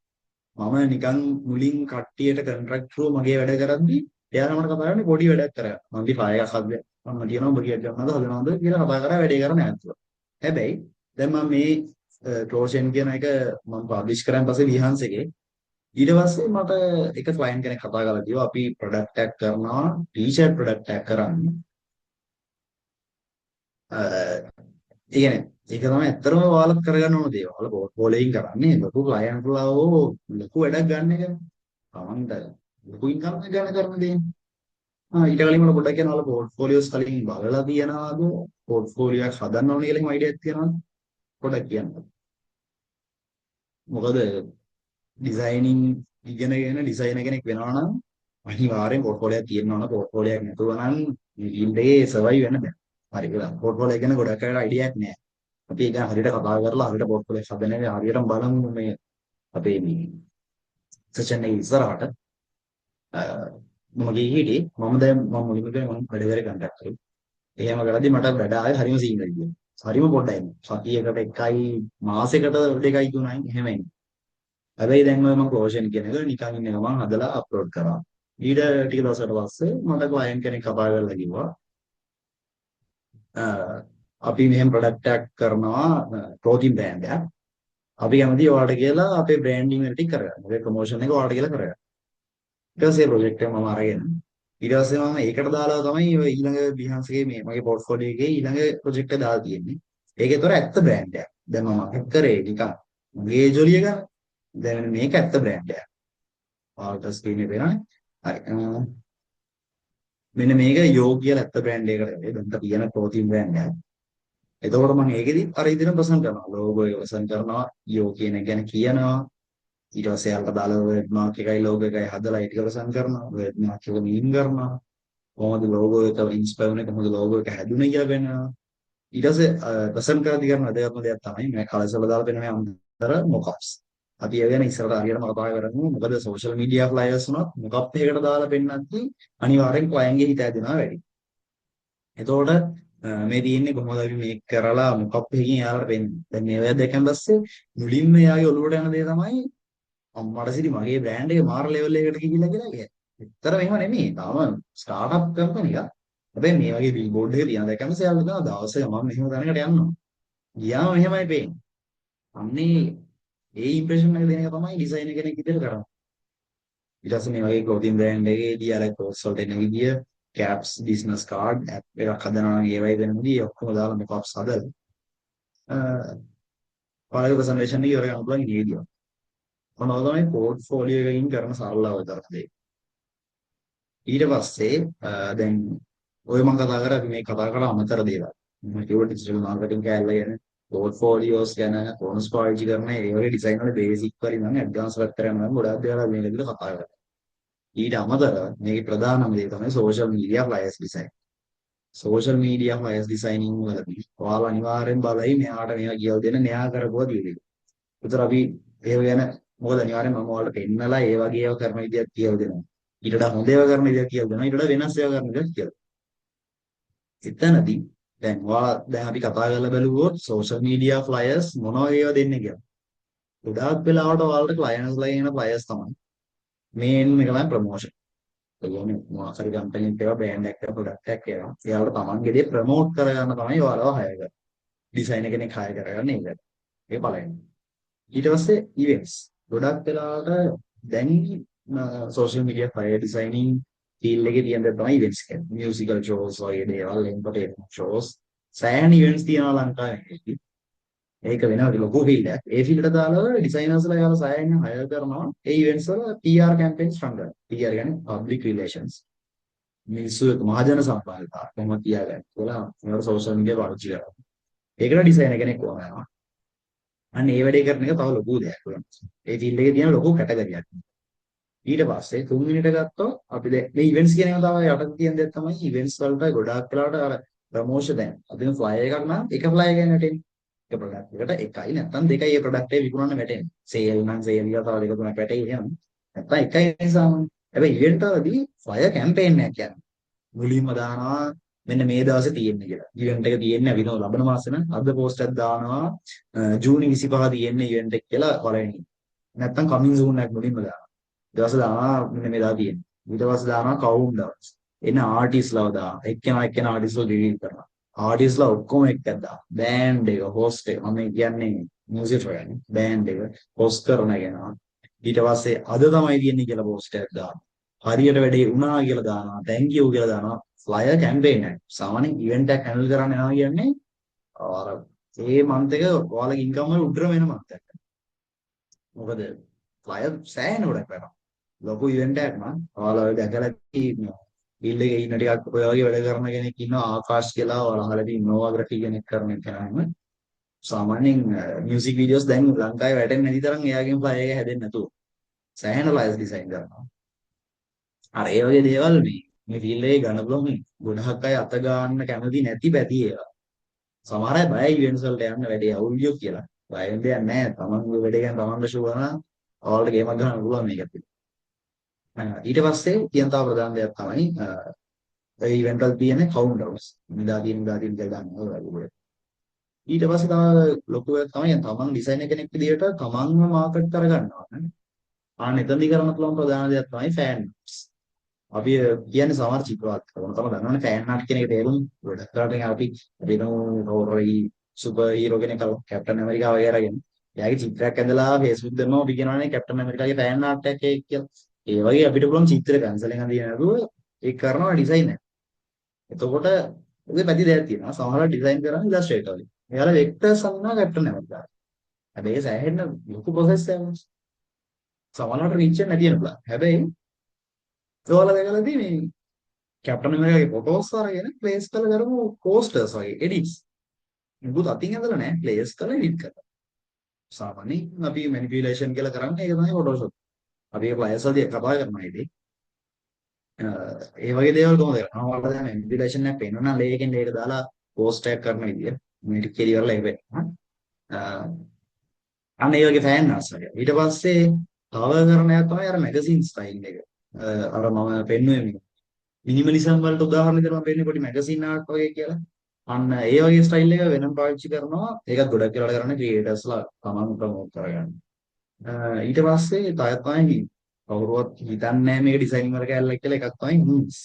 [SPEAKER 1] මම නිකන් මුලින් කට්ටියට කොන්ට්‍රැක්ට්රුව මගේ වැඩ කරද්දි එයාලා මට කතා කරන්නේ පොඩි වැඩක් කරා. මම දි ෆයර් එකක් හදලා මම කියනවා ඔබ කීයක් ගන්නවද හදනවද කියලා කතා කරා වැඩේ කරන්නේ නැතුව. හැබැයි දැන් මම මේ ක්ලෝෂන් කියන එක මම පබ්ලිෂ් කරන් පස්සේ විහන්ස් එකේ ඊට පස්සේ මට එක ක්ලයන්ට් කෙනෙක් කතා කරලා කිව්වා අපි ප්‍රොඩක්ට් එකක් කරනවා ටී-ෂර්ට් ප්‍රොඩක්ට් එකක් කරන්නේ. ඒ කියන්නේ ඒක තමයි ඇත්තටම ඔයාලත් කරගන්න ඕන දේ. ඔයාලා පෝර්ට්ෆෝලියෝකින් කරන්නේ ලොකු ක්ලයන්ට්ලා ලොකු වැඩක් ගන්න එක. තමන්ට ලොකු ඉන්කම් එකක් ගන්න කරන දේ. ඊට කලින් මම පොඩ්ඩක් කියනවා ඔයාලා පෝර්ට්ෆෝලියෝස් කලින් බලලා තියනවාද? පෝර්ට්ෆෝලියෝ එකක් හදන්න ඕන කියලා හිම අයිඩියක් තියනවද? පොඩ්ඩක් කියන්න. මොකද ඩිසයිනින් ඉගෙනගෙන ඩිසයිනර් කෙනෙක් වෙනවා නම් අනිවාර්යෙන් පෝර්ට්ෆෝලියෝ එකක් තියෙන්න ඕන. පෝර්ට්ෆෝලියෝ එකක් නැතුව නම් ඉන්නේ සර්වයිව් වෙන්න බෑ. හරි කියලා. පෝර්ට්ෆෝලියෝ එක ගැන ගොඩක් අයට අයිඩියක් නැහැ. අපි ඒක හරියට කතා කරලා හරියට පෝර්ට්ෆෝලියෝ එක හදන්නේ හරියටම බලමු මේ අපේ මේ සෙෂන් එකේ ඉස්සරහට මම ගියේ හිටියේ මම දැන් මම මුලින්ම කියන්නේ මම වැඩ කරේ කන්ට්‍රැක්ටර්. එහෙම කරද්දි මට වැඩ ආයේ හරිම සීන් එකක් ගියා. හරිම පොඩ්ඩයි. සතියකට එකයි මාසෙකට දෙකයි තුනයි එහෙම එන්නේ. හැබැයි දැන් මම ක්ලෝෂන් කියන එක නිකන් ඉන්න ගමන් හදලා අප්ලෝඩ් කරා. ඊට ටික දවසකට පස්සේ මට ක්ලයන්ට් කෙනෙක් කතා කරලා කිව්වා අපි මෙහෙම ප්‍රොඩක්ට් එකක් කරනවා ප්‍රෝටීන් බ්‍රෑන්ඩ් එකක්. අපි කැමතියි ඔයාලට කියලා අපේ බ්‍රෑන්ඩින් එක ටික කරගන්න. අපේ ප්‍රොමෝෂන් එක ඔයාලට කියලා කරගන්න. ඊට පස්සේ ප්‍රොජෙක්ට් එක මම අරගෙන ඊට පස්සේ මම ඒකට දාලා තමයි ඊළඟ බිහන්ස් එකේ මේ මගේ පෝර්ට්ෆෝලියෝ එකේ ඊළඟ ප්‍රොජෙක්ට් එක දාලා තියෙන්නේ. ඒකේතොර ඇත්ත බ්‍රෑන්ඩ් එකක්. දැන් මම හැක් කරේ නිකන් මගේ ජොලිය ගන්න. දැන් මේක ඇත්ත බ්‍රෑන්ඩ් එකක්. ඔයාලට ස්ක්‍රීන් එකේ පේනවනේ. හරි. මෙන්න මේක යෝ කියලා ඇත්ත බ්‍රෑන්ඩ් එකකට දැන් තියෙන ප්‍රෝටීන් බ්‍රෑන්ඩ් එකක්. එතකොට මම ඒකෙදි අර ඉදිරියට ප්‍රසන්ට් කරනවා. ලෝගෝ එක ප්‍රසන්ට් කරනවා. යෝ කියන එක ගැන කියනවා. ඊට පස්සේ යාලට දාලා වර්ඩ් මාක් එකයි ලෝගෝ එකයි හදලා ඒක ප්‍රසන්ට් කරනවා. වර්ඩ් මාක් එක මීන් කරනවා. කොහොමද ලෝගෝ එක ඉන්ස්පයර් වුනේ කොහොමද ලෝගෝ එක හැදුනේ කියලා පෙන්නනවා. ඊට පස්සේ ප්‍රසන්ට් කරද්දී කරන වැදගත්ම දෙයක් තමයි මේ කලර්ස් වල දාලා පෙන්නන අන්තර මොකක්ස්. අපි ඒ ගැන ඉස්සරහට හරියටම කතා කරමු. මොකද සෝෂල් මීඩියා ෆ්ලයර්ස් උනත් මොකක් එකකට දාලා පෙන්නද්දී අනිවාර්යෙන් ක්ලයන්ට්ගේ හිත ඇදෙනවා වැඩි. එතකොට මේ තියෙන්නේ කොහොමද අපි මේක කරලා මොකක් එකකින් යාළුවට වෙන්නේ. දැන් මේ වගේ දෙකෙන් පස්සේ මුලින්ම යාගේ ඔළුවට යන දේ තමයි අම්මට සිටි මගේ බ්‍රෑන්ඩ් එක මාර ලෙවල් එකකට ගිහිල්ලා කියලා කියන්නේ. ඇත්තට මෙහෙම නෙමෙයි. තාම ස්ටාර්ට්අප් කම්පැනි එකක්. හැබැයි මේ වගේ බිල් බෝඩ් එක තියන දැකම යාළුවා කියනවා දවසක මම මෙහෙම තැනකට යනවා. ගියාම මෙහෙමයි පේන්නේ. අන්නේ ඒ ඉම්ප්‍රෙෂන් එක දෙන එක තමයි ඩිසයිනර් කෙනෙක් විදිහට කරන්නේ. ඊට පස්සේ මේ වගේ ක්ලොතින් බ්‍රෑන්ඩ් එකේදී අර කෝස් වලට එන විදිය කැප්ස් බිස්නස් කාඩ් ඇප් එකක් හදනවා නම් ඒවයි වෙනමුදී ඔක්කොම දාලා මොකක්ස් හදලා ඔයාලගේ ප්‍රසන්ටේෂන් එක ඉවර කරන්න පුළුවන් ඉතින් මොනවද තමයි පෝර්ට්ෆෝලියෝ එකකින් කරන සරලව දරතේ. ඊට පස්සේ දැන් ඔය මම කතා කරා අපි මේ කතා කරලා අමතර දේවල්. මම කිව්ව ඩිජිටල් මාකටිං කෑල්ල ගැන පෝර්ට්ෆෝලියෝස් ගැන ෆෝන්ස් පාවිච්චි කරන ඒ වගේ ඩිසයින් වල බේසික් වලින් නම් ඇඩ්වාන්ස් පැත්තට යනවා නම් ගොඩාක් දේවල් මේ විදිහට කතා කරා. ඊට අමතරව මේකේ ප්‍රධානම දේ තමයි social media flyers design. Social media flyers designing වලදී ඔයාලා අනිවාර්යෙන් බලයි මෙයාට මේවා කියලා දෙන්න න්‍යාය කරපුවා කියලා. ඒතර අපි ඒව ගැන මොකද අනිවාර්යෙන් මම ඔයාලට පෙන්නලා ඒ වගේ ඒවා කරන විදියක් කියලා දෙනවා. ඊට වඩා හොඳ ඒවා කරන විදිහක් කියලා දෙනවා. ඊට වඩා වෙනස් ඒවා කරන විදිහක් කියලා. එතනදී දැන් ඔයාලා දැන් අපි කතා කරලා බැලුවොත් සෝෂල් මීඩියා ෆ්ලයර්ස් මොන වගේ ඒවා දෙන්නේ කියලා. ගොඩාක් වෙලාවට ඔයාලට ක්ලයන්ට්ස්ලා කියන ෆ්ලයර්ස් තමයි. මේන් එක තමයි ප්‍රොමෝෂන්. ඒ කියන්නේ මොනවා හරි කම්පැනි එකක බ්‍රෑන්ඩ් එකක් ප්‍රොඩක්ට් එකක් කියනවා. එයාලට තමන්ගේ දේ ප්‍රොමෝට් කරගන්න තමයි ඔයාලව හයර් කරන්නේ. ඩිසයිනර් කෙනෙක් හයර් කරගන්න ඒකට. ඒක පළවෙනි. ඊට පස්සේ ඉවෙන්ට්ස්. ගොඩක් වෙලාවට දැන් සෝෂල් මීඩියා ෆ්ලයර් ඩිසයිනින් ෆීල්ඩ් එකේ තියෙන දේ තමයි ඉවෙන්ට්ස් කියන්නේ. මියුසිකල් ෂෝස් වගේ දේවල්, එන්ටර්ටේන්මන්ට් ෂෝස්. සෑහෙන ඉවෙන්ට්ස් තියෙනවා ලංකාවේ. ඒක වෙනවා ලොකු ෆීල්ඩ් එකක්. ඒ ෆීල්ඩ් එකට දාලා ඩිසයිනර්ස්ලා යාලා සෑහෙන හයර් කරනවා. ඒ ඉවෙන්ට්ස් වල PR කැම්පේන්ස් රන් කරනවා. PR කියන්නේ පබ්ලික් රිලේෂන්ස්. මිනිස්සු එක මහජන සම්ප්‍රදාය කොහොමද තියාගන්නේ කියලා මේවට සෝෂල් මීඩියා පාවිච්චි කරනවා. ඒකට ඩිසයිනර් කෙනෙක් ඕන වෙනවා. අන්න ඒ වැඩේ කරන එක තව ලොකු දෙයක් වෙනවා. ඒ ෆීල්ඩ් එකේ තියෙන ලොකු කැටගරියක්. ඊට පස්සේ තුන්වෙනිට ගත්තොත් අපි දැන් මේ ඉවෙන්ට්ස් කියන ඒවා තමයි යටත් තියෙන දේ තමයි ඉවෙන්ට්ස් වලට ගොඩාක් වෙලාවට අර ප්‍රොමෝෂන් දැන් අපි ෆ්ලයර් එකක් නම් එක ෆ්ලයර් එකක් නැටෙන්නේ. එක ප්‍රොඩක්ට් එකට එකයි නැත්නම් දෙකයි ඒ ප්‍රොඩක්ට් එක විකුණන්න වැටෙන්නේ. සේල් නම් සේල් එක තව දෙක තුනක් වැටෙයි එහෙනම්. නැත්නම් එකයි නිසාම. හැබැයි ඉවෙන්ට් වලදී ෆයර් කැම්පේන් එකක් කියන්නේ. මුලින්ම දානවා මෙන්න මේ දවසේ තියෙන්නේ කියලා. ඉවෙන්ට් එක තියෙන්නේ අපි නෝ ලබන මාසෙ නම් අද පෝස්ට් එකක් දානවා ජූනි 25 තියෙන්නේ ඉවෙන්ට් එක කියලා පළවෙනි. නැත්නම් කමින් සූන් එකක් මුලින්ම දානවා. දවස් දානවා මෙන්න මෙදා තියෙන්නේ. ඊට පස්සේ දානවා කවුන්ට් දවස්. එන ආටිස්ට්ලව දානවා. එක්කෙනා ආටිස්ට්ලව රිවීල් කරනවා. ආටිස්ට්ලා ඔක්කොම එක්කක් දානවා. බෑන්ඩ් එක, හොස්ට් එක මම කියන්නේ මියුසික් වගේ බෑන්ඩ් එක හොස්ට් කරන කෙනා. ඊට පස්සේ අද තමයි තියෙන්නේ කියලා පෝස්ට් එකක් දානවා. හරියට වැඩේ වුණා කියලා දානවා. thank you කියලා දානවා. ෆ්ලයර් කැම්පේන් එකක්. සාමාන්‍යයෙන් ඉවෙන්ට් එකක් හැන්ඩල් කරන්න යනවා කියන්නේ අර මේ මන්ත් එක ඔයාලගේ ඉන්කම් වල උඩර වෙන මන්ත් එකක්. මොකද ෆ්ලයර් සෑහෙන ගොඩක් වෙනවා. ලොකු ඉවෙන්ට් එකක් නම් ඔයාලා දැකලා තියෙනවා. ෆීල්ඩ් එකේ ඉන්න ටිකක් ඔය වගේ වැඩ කරන කෙනෙක් ඉන්නවා ආකාශ් කියලා ඔයාලා අහලා තියෙන ඉනෝවාග්‍රෆි කෙනෙක් කරන කෙනාම සාමාන්‍යයෙන් මියුසික් වීඩියෝස් දැන් ලංකාවේ වැටෙන්නේ නැති තරම් එයාගෙන් ෆ්ලයර් එක හැදෙන්නේ නැතුව සෑහෙන ෆ්ලයර්ස් ඩිසයින් කරනවා. අර ඒ වගේ දේවල් මේ ෆීල්ඩ් එකේ ගන්න පුළුවන් ගොඩක් අය අත ගන්න කැමති නැති පැති ඒවා. සමහර අය බයයි ඉවෙන්ට්ස් වලට යන්න වැඩේ අවුල්ලියෝ කියලා. බය වෙන්න දෙයක් නැහැ. තමන්ගේ වැඩේ ගැන තමන්ට ෂුවර් නම් ඔයාලට ගේමක් ගන්න පුළුවන් මේකත්. ඊට පස්සේ තියෙන තව ප්‍රධාන දෙයක් තමයි ඒ ඉවෙන්ට් වල තියෙන කවුන්ටර්ස්. නිදා තියෙන කියලා ගන්න. ඊට පස්සේ තව ලොකු එකක් තමයි තමන් ඩිසයිනර් කෙනෙක් විදිහට තමන්ව මාකට් කරගන්නවා නේ. එතනදී කරන්න පුළුවන් ප්‍රධාන දෙයක් තමයි ෆෑන් ආර්ට්ස්. අපි කියන්නේ සමහර චිත්‍රවත් කරනවා. තමයි දන්නවනේ ෆෑන් ආර්ට් කියන එක තේරුම් ගොඩක් කරලා අපි රෝරයි සුපර් හීරෝ කෙනෙක් කැප්ටන් ඇමරිකා වගේ අරගෙන එයාගේ චිත්‍රයක් ඇඳලා Facebook දෙනවා අපි කියනවානේ කැප්ටන් ඇමරිකාගේ ෆෑන් ආර්ට් එකක් කියලා. ඒ වගේ අපිට පුළුවන් චිත්‍ර පැන්සලෙන් අඳින්න නේද ඒක කරනවා ඩිසයින් එක. එතකොට ඔගේ පැති දෙයක් තියෙනවා. සමහරවල් ඩිසයින් කරන්නේ ඉලස්ට්‍රේටර් වලින්. එයාලා වෙක්ටර්ස් අඳිනවා කැප්ටන් ඇමරිකා. හැබැයි ඒ සෑහෙන ලොකු ප්‍රොසෙස් එකක්. සමහරවල් රීච් එක නැති වෙනවා. හැබැයි ඔයාලා දැකලා තියෙන්නේ කැප්ටන් ඇමරිකාගේ ෆොටෝස් අරගෙන ප්ලේස් කරලා කරමු පෝස්ටර්ස් වගේ එඩිට්ස්. මුකුත් අතින් ඇදලා නැහැ ප්ලේස් කරලා එඩිට් කරලා. සාමාන්‍යයෙන් අපි මැනිපියුලේෂන් කියලා කරන්නේ ඒක තමයි ෆොටෝෂොප්. අපි ඒ ෆ්ලයර්ස් වලදී කතා කරනවා ඉතින්. ඒ වගේ දේවල් කොහොමද කරන්නේ? ඔයාලා දැන් මැනිපියුලේෂන් එකක් පේනවා නම් ලේකෙන් ඒක දාලා පෝස්ට් එකක් කරන විදිය. මේක කෙලිවරලා ඒක වෙනවා. අන්න ඒ වගේ ෆෑන් ආර්ට්ස් වගේ. ඊට පස්සේ තව කරන එකක් තමයි අර මැගසින් ස්ටයිල් එක. අර මම පෙන්නුවේ මේ මිනිමලිසම් වලට උදාහරණ දෙනවා මම පෙන්නේ පොඩි මැගසින් ආර්ට් වගේ කියලා. අන්න ඒ වගේ ස්ටයිල් එක වෙනම පාවිච්චි කරනවා. ඒකත් ගොඩක් වෙලාවට කරන්නේ ක්‍රියේටර්ස්ලා තමන් ප්‍රමෝට් කරගන්න. ඊට පස්සේ තව තමයි කවුරුවත් හිතන්නේ නැහැ මේක ඩිසයිනින් වල කැලලක් කියලා එකක් තමයි මීම්ස්.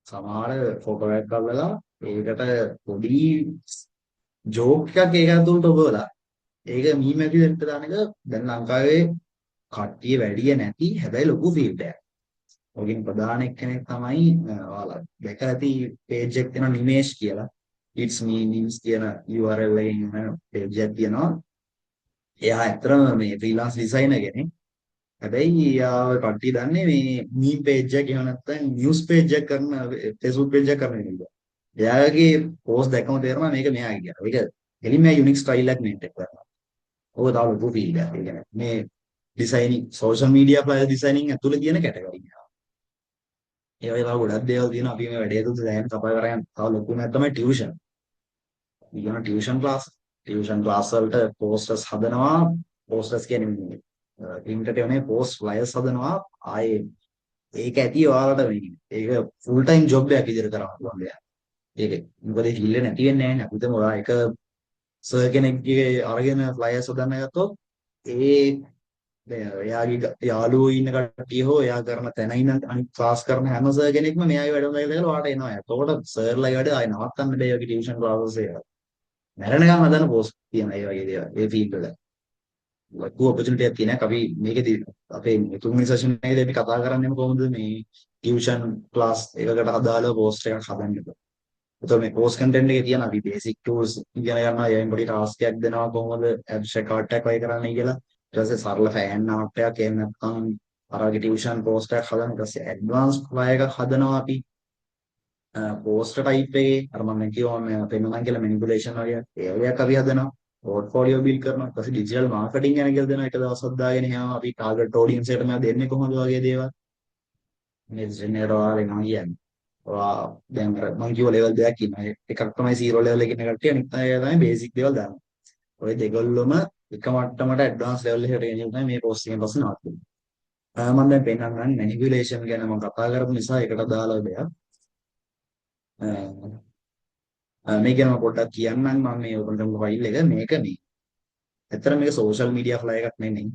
[SPEAKER 1] සමහර ෆොටෝ එකක් අල්ලලා ඒකට පොඩි ජෝක් එකක් ඒක ඇතුළට ඔබවලා ඒක මීම් ඇතුළට දාන එක දැන් ලංකාවේ කට්ටිය වැඩිය නැති හැබැයි ලොකු ෆීල්ඩ් එකක්. ඔකින් ප්‍රධාන එක්කෙනෙක් තමයි ඔයාලා දැකලා ඇති පේජ් එක තියෙනවා නිමේෂ් කියලා. it's me memes කියන URL එකකින් පේජ් එකක් තියෙනවා. එයා ඇත්තටම මේ ෆ්‍රීලාන්ස් ඩිසයිනර් කෙනෙක්. හැබැයි එයාව කට්ටිය දන්නේ මේ මීම් පේජ් එක එහෙම නැත්නම් නිවුස් පේජ් එක කරන Facebook පේජ් එක කරන කෙනෙක්. එයාගේ පෝස්ට් දැක්කම තේරෙනවා මේක මෙයාගේ කියලා. ඒක එලිම යුනික් ස්ටයිල් එකක් මේන්ටේන් කරනවා. ඕක තව ලොකු ෆීල්ඩ් එකක්. ඒ කියන්නේ මේ ඩිසයිනින් සෝෂල් මීඩියා ෆ්ලයර් ඩිසයිනින් ඇතුළේ තියෙන කැටගරි එක. ඒ වගේ තව ගොඩක් දේවල් තියෙනවා. අපි මේ වැඩේ තුල දැන් කපා කරගෙන තව ලොකු නෑ තමයි ටියුෂන්. ඊගොන ටියුෂන් ක්ලාස්. ටියුෂන් ක්ලාස් වලට පෝස්ටර්ස් හදනවා. පෝස්ටර්ස් කියන්නේ ඉන්ටර්ටේනේ පෝස්ට් ෆ්ලයර්ස් හදනවා. ආයේ ඒක ඇති ඔයාලට වෙන්නේ. ඒක ෆුල් ටයිම් ජොබ් එකක් විදිහට කරන්න පුළුවන් දෙයක්. ඒක මොකද හිල්ල නැති වෙන්නේ නැහැ නේ. අපිටම ඔයා එක සර් කෙනෙක්ගේ අරගෙන ෆ්ලයර්ස් හදන්න ගත්තොත් ඒ එයාගේ යාළුවෝ ඉන්න කට්ටිය හෝ එයා කරන තැන ඉන්න අනිත් ක්ලාස් කරන හැම සර් කෙනෙක්ම මෙයාගේ වැඩ හොඳයි කියලා වාට එනවා. එතකොට සර්ලාගේ වැඩ ආයෙ නවත්තන්න බෑ ඔයගේ ටියුෂන් ක්ලාසස් එක. මැරෙනකම් හදන පෝස්ට් තියෙන ඒ වගේ දේවල්. ඒ ෆීල්ඩ් වල. ලොකු ඔපචුනිටි එකක් තියෙනවා. අපි මේකදී අපේ තුන්වෙනි සෙෂන් එකේදී අපි කතා කරන්නේම කොහොමද මේ ටියුෂන් ක්ලාස් එකකට අදාළ පෝස්ට් එකක් හදන්නේ. එතකොට මේ පෝස්ට් කන්ටෙන්ට් එකේ තියෙන අපි බේසික් ටූල්ස් ඉගෙන ගන්නවා. යෙන් පොඩි ටාස්ක් එකක් දෙනවා කොහොමද ඇබ්ස්ට්‍රැක්ට් ආර්ට් එකක් වගේ කරන්නේ කියලා. ඊට පස්සේ සරල ෆෑන් ආර්ට් එකක් එහෙම නැත්නම් අර වගේ ටියුෂන් පෝස්ට් එකක් හදන ඊට පස්සේ ඇඩ්වාන්ස් ෆ්ලයර් එකක් හදනවා අපි. පෝස්ටර් ටයිප් එකේ අර මම කියවම පෙන්වන්න කියලා මැනිපුලේෂන් වගේ ඒ වගේක් අපි හදනවා. පෝර්ට්ෆෝලියෝ බිල්ඩ් කරනවා. ඊට පස්සේ ඩිජිටල් මාකටිං ගැන කියලා දෙනවා. එක දවසක් දාගෙන එහෙම අපි ටාගට් ඔඩියන්ස් එකට මේවා දෙන්නේ කොහොමද වගේ දේවල්. මේ ජෙනරේටර් වලින් මම කියන්නේ. ඔයා දැන් අර මම කිව්ව ලෙවල් දෙකක් ඉන්නවා. එකක් තමයි 0 ලෙවල් එකේ ඉන්න කට්ටිය. අනිත් අය තමයි බේසික් දේවල් දානවා. ඔය දෙගොල්ලොම එක මට්ටමට ඇඩ්වාන්ස් ලෙවල් එකට ගෙනියන තමයි මේ පෝස්ට් එකෙන් පස්සේ නවත්වන්නේ. මම දැන් පෙන්නන්නම් මැනිපියුලේෂන් ගැන මම කතා කරපු නිසා ඒකට අදාළ දෙයක්. මේක ගැන මම පොඩ්ඩක් කියන්නම් මම මේ ඔයගොල්ලන්ට ෆයිල් එක මේක මේ. ඇත්තට මේක සෝෂල් මීඩියා ෆ්ලයර් එකක් නෙමෙයි.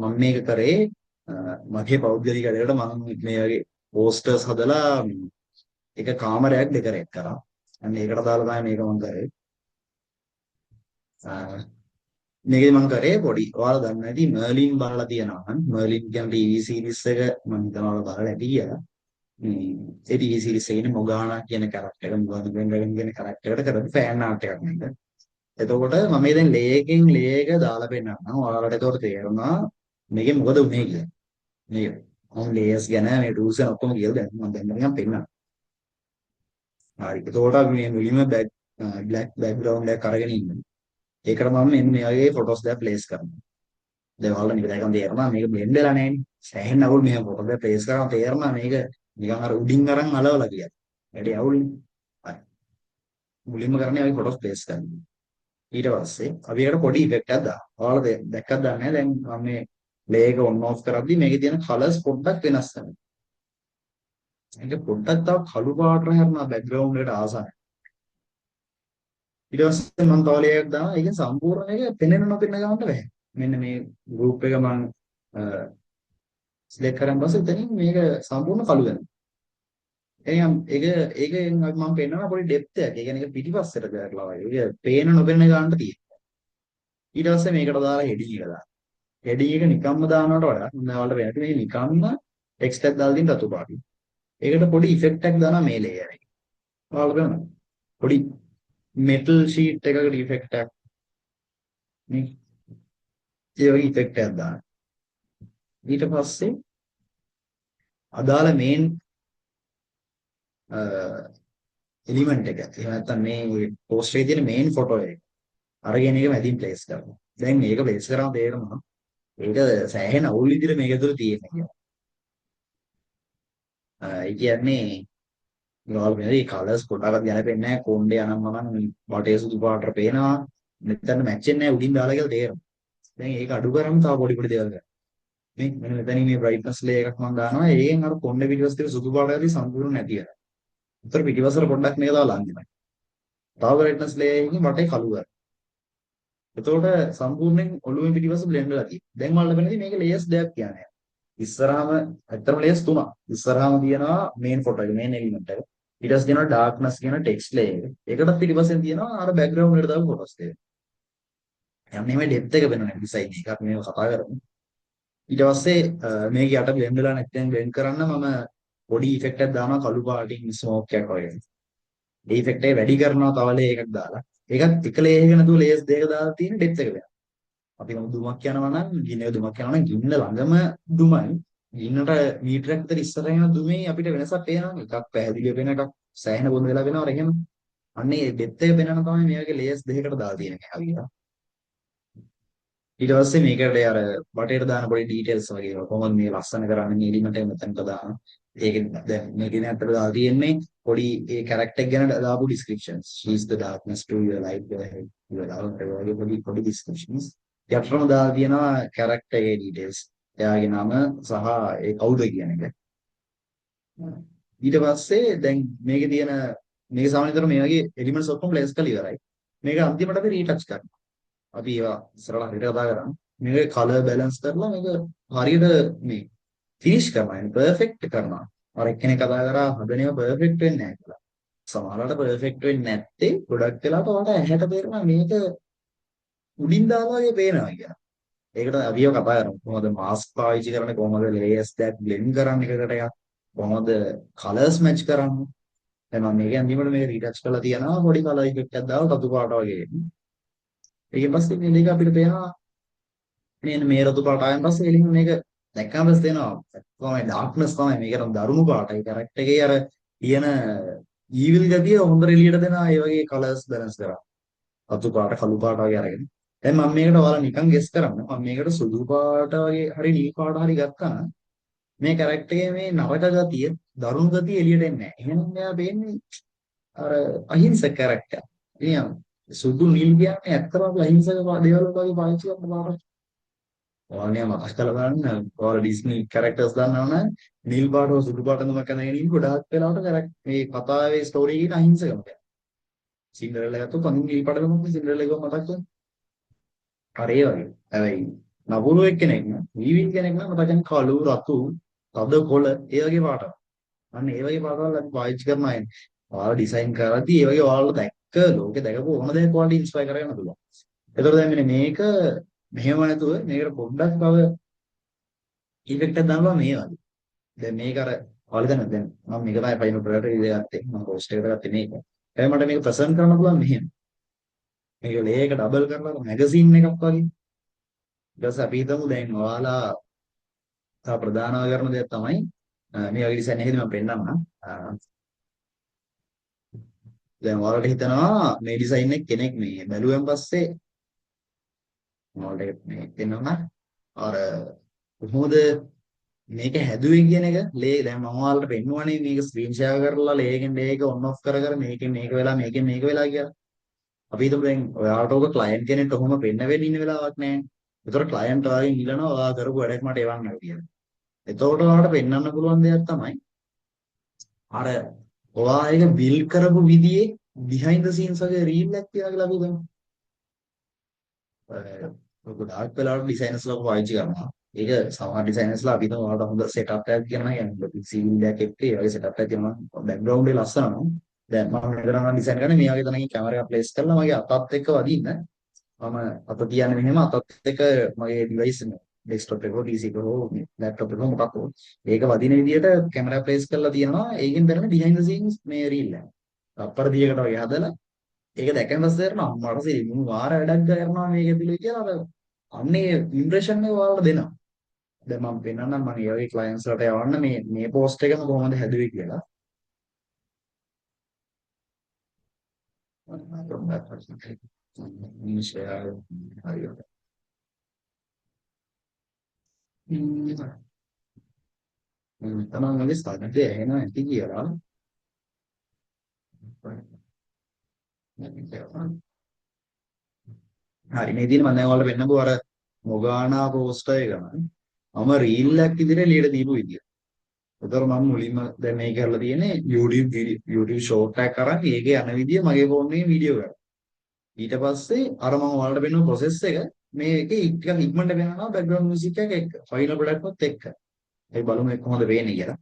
[SPEAKER 1] මම මේක කරේ මගේ පෞද්ගලික වැඩකට මම මේ වගේ පෝස්ටර්ස් හදලා එක කාමරයක් ඩෙකරේට් කරා. අන්න ඒකට දාලා තමයි මේක මම කරේ. මේකේ මම කරේ පොඩි ඔයාලා දන්න ඇති මර්ලින් බලලා තියෙනවා නම් මර්ලින් කියන ටීවී සීරීස් එක මම හිතනවා ඔයාලා බලලා ඇති කියලා. ඒ ටීවී සීරීස් එකේ ඉන්නේ මොගානා කියන කැරක්ටර් එක මොගානා වෙන්ඩරන් කියන කැරක්ටර් එකට කරපු ෆෑන් ආර්ට් එකක් නේද? එතකොට මම මේ දැන් ලේකෙන් ලේ එක දාලා පෙන්නන්නම්. ඔයාලට එතකොට තේරුණා මේකේ මොකද උනේ කියලා. මේක මම ලේයර්ස් ගැන මේ ටූල්ස් ගැන ඔක්කොම කියලා දැන් මම දැන් නිකන් පෙන්නන්න. හරි. එතකොට අපි මේ මුලින්ම බ්ලැක් බෑග්ග්‍රවුන්ඩ් එකක් අරගෙන ඉන්නවා. ඒකට මම මෙන්න මේ වගේ ෆොටෝස් දෙක ප්ලේස් කරනවා. දැන් ඔයාලට මේක දැකන් තේරෙනවා මේක බ්ලෙන්ඩ් වෙලා නැහැ නේ. සෑහෙන අවුල් මෙහෙම ෆොටෝ දෙක ප්ලේස් කරාම තේරෙනවා මේක නිකන් අර උඩින් අරන් අලවලා කියලා. වැඩි අවුල්නේ. හරි. මුලින්ම කරන්නේ අපි ෆොටෝස් ප්ලේස් කරනවා. ඊට පස්සේ අපි ඒකට පොඩි ඉෆෙක්ට් එකක් දානවා. ඔයාලා දැක්කද දන්නේ නැහැ. දැන් මම මේ ප්ලේ එක ඔන් ඔෆ් කරද්දි මේකේ තියෙන කලර්ස් පොඩ්ඩක් වෙනස් වෙනවා. ඒක පොඩ්ඩක් තව කළු පාට හැරෙනවා බෑග්ග්‍රවුන්ඩ් එකට ආසන්න. ඊට පස්සේ මම තව ලේයර් එකක් දානවා. ඒකෙන් සම්පූර්ණ එක පෙනෙන්න නොපෙනෙන්න ගන්නට බෑ. මෙන්න මේ ගෲප් එක මම සිලෙක්ට් කරන් පස්සේ එතනින් මේක සම්පූර්ණ කළු වෙනවා. එහෙනම් ඒකෙන් මම පෙන්නනවා පොඩි ඩෙප්ත් එකක්. ඒ කියන්නේ ඒක පිටිපස්සට දාලා වගේ. ඒක පේන නොපෙනෙන ගන්නට තියෙනවා. ඊට පස්සේ මේකට දාලා හෙඩින් එක දානවා. හෙඩින් එක නිකම්ම දානවට වඩා මම ඔයාලට වෙනට මේ නිකම්ම ටෙක්ස්ට් එකක් දාලා දින්න රතු පාටි. ඒකට පොඩි ඉෆෙක්ට් එකක් දානවා මේ ලේයර් එකේ. ඔයාලට බලන්න. පොඩි මෙටල් ෂීට් එකකට ඉෆෙක්ට් එකක් මේ ඒ වගේ ඉෆෙක්ට් එකක් දානවා. ඊට පස්සේ අදාළ මේන් එලිමන්ට් එක. එහෙම නැත්නම් මේ පෝස්ට් එකේ තියෙන මේන් ෆොටෝ එක. අරගෙන ඒක මැදින් ප්ලේස් කරනවා. දැන් මේක ප්ලේස් කරාම තේරෙනවා ඒක සෑහෙන අවුල් විදිහට මේක ඇතුළේ තියෙනවා කියලා. ඒ කියන්නේ ගාල් මේ කලර්ස් පොඩ්ඩක්වත් ගැලපෙන්නේ නැහැ. කොණ්ඩේ අනම්මනම් වටේ සුදු පාටට පේනවා. මෙතන මැච් වෙන්නේ නැහැ උඩින් දාලා කියලා තේරෙනවා. දැන් ඒක අඩු කරාම තව පොඩි පොඩි දේවල් කරනවා. මේ මෙන්න මෙතනින් මේ බ්‍රයිට්නස් ලේ එකක් මම දානවා. ඒකෙන් අර කොණ්ඩේ පිටිපස්ස තියෙන සුදු පාට ඇති සම්පූර්ණ නැති වෙනවා. උතර පිටිපස්සට පොඩ්ඩක් මේක දාලා ලං දෙනවා. තව බ්‍රයිට්නස් ලේ එකකින් වටේ කළු කරනවා. එතකොට සම්පූර්ණයෙන් ඔළුවෙන් පිටිපස්ස බ්ලෙන්ඩ් වෙලා තියෙනවා. දැන් මම ලබන්නේ මේක ලේයර්ස් දෙකක් කියන්නේ. ඉස්සරහාම ඇත්තම ලේයර්ස් තුනක්. ඉස්සරහාම තියෙනවා මේන් ෆොටෝ එක, මේන් එලිමන්ට් එක. ඊට පස්සේ තියෙනවා ඩාර්ක්නස් කියන ටෙක්ස්ට් ලේයර් එක. ඒකටත් පිටිපස්සෙන් තියෙනවා අර බෑග්ග්‍රවුන්ඩ් එකට දාපු ෆොටෝස් ටික. යන්නේ මේ ඩෙප්ත් එක වෙනවනේ ඩිසයින් එකක් මේව කතා කරමු. ඊට පස්සේ මේක යට බ්ලෙන්ඩ් වෙලා නැත්නම් බ්ලෙන්ඩ් කරන්න මම පොඩි ඉෆෙක්ට් එකක් දානවා කළු පාටින් ස්මෝක් එකක් වගේ. ඒ ඉෆෙක්ට් එක වැඩි කරනවා තව ලේ එකක් දාලා. ඒකත් එක ලේ එකක නැතුව ලේයර්ස් දෙක දාලා තියෙන ඩෙප්ත් එක වෙනවා. අපි නම් දුමක් යනවා නම් ගින්නේ දුමක් යනවා නම් ගින්න ළඟම දුමයි ගින්නට මීටරයක් විතර ඉස්සරහ යන දුමේ අපිට වෙනසක් පේනවා. එකක් පැහැදිලිව වෙන එකක් සෑහෙන බොඳ වෙලා වෙනවා එහෙම. අන්නේ ඩෙප්ත් එක පේනන තමයි මේ වගේ ලේයර්ස් දෙකකට දාලා තියෙන එක. ඊට පස්සේ මේකට අර බටේට දාන පොඩි ඩීටේල්ස් වගේ ඒවා කොහොමද මේ ලස්සන කරන්නේ මේ එලිමන්ට් එක මෙතනට දාන. ඒකෙන් දැන් මේකේ ඇත්තට දාලා තියෙන්නේ පොඩි ඒ කැරක්ටර් ගැන දාපු descriptions. She is the darkness to your light, your head, your love වගේ පොඩි descriptions. යටටම දාලා තියෙනවා කැරක්ටර් ඒ ඩීටේල්ස්. එයාගේ නම සහ ඒ කවුද කියන එක. ඊට පස්සේ දැන් මේකේ තියෙන මේක සාමාන්‍යතර මේ වගේ එලිමන්ට්ස් ඔක්කොම ප්ලේස් කරලා ඉවරයි. මේක අන්තිමට අපි රීටච් කරනවා. අපි ඒවා ඉස්සරහට හරියට කතා කරමු. මේක කලර් බැලන්ස් කරලා මේක හරියට මේ ෆිනිෂ් කරනවා. يعني පර්ෆෙක්ට් කරනවා. අර එක්කෙනෙක් කතා කරා හදන ඒවා පර්ෆෙක්ට් වෙන්නේ නැහැ කියලා. සමහරවිට පර්ෆෙක්ට් වෙන්නේ නැත්තේ ගොඩක් වෙලාවට ඔයාලට ඇහැට තේරෙනවා මේක උඩින් දාලා වගේ පේනවා කියලා. ඒකට අවියව කතා කරමු. කොහොමද මාස්ක් පාවිච්චි කරන්නේ? කොහොමද ලේයර්ස් දෙක බ්ලෙන්ඩ් කරන්නේ එකකට එකක්? කොහොමද කලර්ස් මැච් කරන්නේ? දැන් මම මේක අන්තිමට මේක රීටච් කරලා තියනවා පොඩි කලර් ඉෆෙක්ට් එකක් දාලා රතු පාට වගේ. ඊට පස්සේ මේක අපිට පේනවා මෙන්න මේ රතු පාට ආයන් පස්සේ එළින් මේක දැක්කම පස්සේ තේනවා තමයි ඩාර්ක්නස් තමයි මේකට දරුණු පාටයි කැරක්ටර් එකේ අර තියෙන ඊවිල් ගතිය හොඳට එළියට දෙනවා ඒ වගේ කලර්ස් බැලන්ස් කරා. රතු පාට කළු පාට වගේ අරගෙන. දැන් මම මේකට ඔයාලා නිකන් ගෙස් කරන්න. මම මේකට සුදු පාට වගේ හරි නිල් පාට හරි ගත්තා නම් මේ කැරක්ටර් එකේ මේ නරක ගතිය, දරුණු ගතිය එළියට එන්නේ නැහැ. එහෙනම් මෙයා වෙන්නේ අර අහිංසක කැරක්ටර්. ඉතින් සුදු නිල් කියන්නේ ඇත්තම අහිංසක දේවල් වගේ පාවිච්චි කරන පාට. ඔයාලා මතක් කරලා බලන්න ඔයාලා ඩිස්නි කැරක්ටර්ස් දන්නවනේ නිල් පාට හෝ සුදු පාට නමක් අඳගෙන ඉන්න ගොඩාක් වෙලාවට මේ කතාවේ ස්ටෝරි එකේ අහිංසකම. සින්ඩරෙල්ලා ගත්තොත් අනිත් නිල් පාට නමක් සින්ඩරෙල්ලා එක මතක් කරගන්න. අර ඒ වගේ. හැබැයි නපුරු එක්කෙනෙක් නම් වීවිල් කෙනෙක් නම් මතක ගන්න කළු රතු තද කොළ ඒ වගේ පාටක්. අන්න ඒ වගේ පාටවල් අපි පාවිච්චි කරන අය. ඔයාලා ඩිසයින් කරද්දී ඒ වගේ ඔයාලා දැක්ක ලෝකේ දැකපු ඕන දෙයක් ඔයාලට ඉන්ස්පයර් කරගන්න පුළුවන්. ඒතකොට දැන් මෙන්න මේක මෙහෙම නැතුව මේකට පොඩ්ඩක් බව ඉෆෙක්ට් එකක් දානවා මේ වගේ. දැන් මේක අර ඔයාලා දැන් මම මේක තමයි ෆයිනල් ප්‍රොඩක්ට් එක ගත්තේ. මම පෝස්ට් එකට ගත්තේ මේක. හැබැයි මට මේක ප්‍රසන්ට් කරන්න පුළුවන් මෙහෙම. මේක ලේ එක ඩබල් කරලා මැගසින් එකක් වගේ. ඊට පස්සේ අපි හිතමු දැන් ඔයාලා තව ප්‍රධානව කරන දෙයක් තමයි මේ වගේ ඩිසයින් එකේදී මම පෙන්නන්නම්. දැන් ඔයාලට හිතනවා මේ ඩිසයින් එක කෙනෙක් මේ බැලුවෙන් පස්සේ ඔයාලට මේ පෙන්නන්න අර කොහොමද මේක හැදුවේ කියන එක ලේ දැන් මම ඔයාලට පෙන්නුවානේ මේක ස්ක්‍රීන් ෂෙයා කරලා ලේගෙන් මේක ඔන් ඔෆ් කර කර මේකෙන් මේක වෙලා මේකෙන් මේක වෙලා කියලා. අපි හිතමු දැන් ඔයාලට ඔක ක්ලයන්ට් කෙනෙක්ට ඔහොම පෙන්න වෙන්න ඉන්න වෙලාවක් නැහැ. ඒතර ක්ලයන්ට් ඔයාගෙන් ඉල්ලනවා ඔයා කරපු වැඩක් මට එවන්න කියලා. එතකොට ඔයාලට පෙන්වන්න පුළුවන් දෙයක් තමයි අර ඔයා ඒක බිල්ඩ් කරපු විදිහේ බිහයින්ඩ් ද සීන්ස් වගේ රීල් එකක් තියනවා කියලා අපි හිතමු. ගොඩාක් වෙලාවට ඩිසයිනර්ස්ලා පාවිච්චි කරනවා. ඒක සමහර ඩිසයිනර්ස්ලා අපි හිතමු ඔයාලට හොඳ සෙටප් එකක් කියනවා කියන්නේ සීන් එකක් එක්ක ඒ වගේ සෙටප් එකක් කියනවා බෑග්ග්‍රවුන්ඩ් එක ලස්සන නම් දැන් මම මෙතන නම් ඩිසයින් කරන්නේ මේ වගේ තැනකින් කැමරා එක ප්ලේස් කරලා මගේ අතත් එක්ක වදින්න මම අත තියන්නේ මෙහෙම අතත් එක්ක මගේ ඩිවයිස් එක ඩෙස්ක්ටොප් එක හෝ PC එක හෝ ලැප්ටොප් එක හෝ මොකක් හෝ ඒක වදින විදිහට කැමරා ප්ලේස් කරලා තියෙනවා ඒකෙන් දැනෙන බිහයින්ඩ් ද සීන්ස් මේ රීල් එක. අප්පර දියකට වගේ හදලා ඒක දැකගෙන පස්සේ කරනවා මට සිරි මම වාර වැඩක් කරනවා මේක ඇතුලේ කියලා අර අන්නේ ඉම්ප්‍රෙෂන් එක ඔයාලට දෙනවා. දැන් මම පෙන්නන්නම් මම ඒ වගේ ක්ලයන්ට්ස් වලට යවන්න මේ පෝස්ට් එකම කොහොමද හැදුවේ කියලා. share හරියට. තමන් මගේ ස්ථානයේ ඇහෙනවා ඇති කියලා. හරි මේ දින මම දැන් ඔයාලට පෙන්නපු අර මොගානා පෝස්ටර් එක මම රීල් එකක් විදිහට එළියට දීපු විදිය. ඒතර මම මුලින්ම දැන් මේක කරලා තියෙන්නේ YouTube short එකක් අරන් ඒකේ යන විදිය මගේ ෆෝන් එකේ වීඩියෝ කරා. ඊට පස්සේ අර මම ඔයාලට පෙන්නපු process එක මේකේ ටිකක් ඉක්මනට වෙනවා background music එක එක්ක final product එකත් එක්ක. ඒ බලමු ඒක කොහොමද වෙන්නේ කියලා.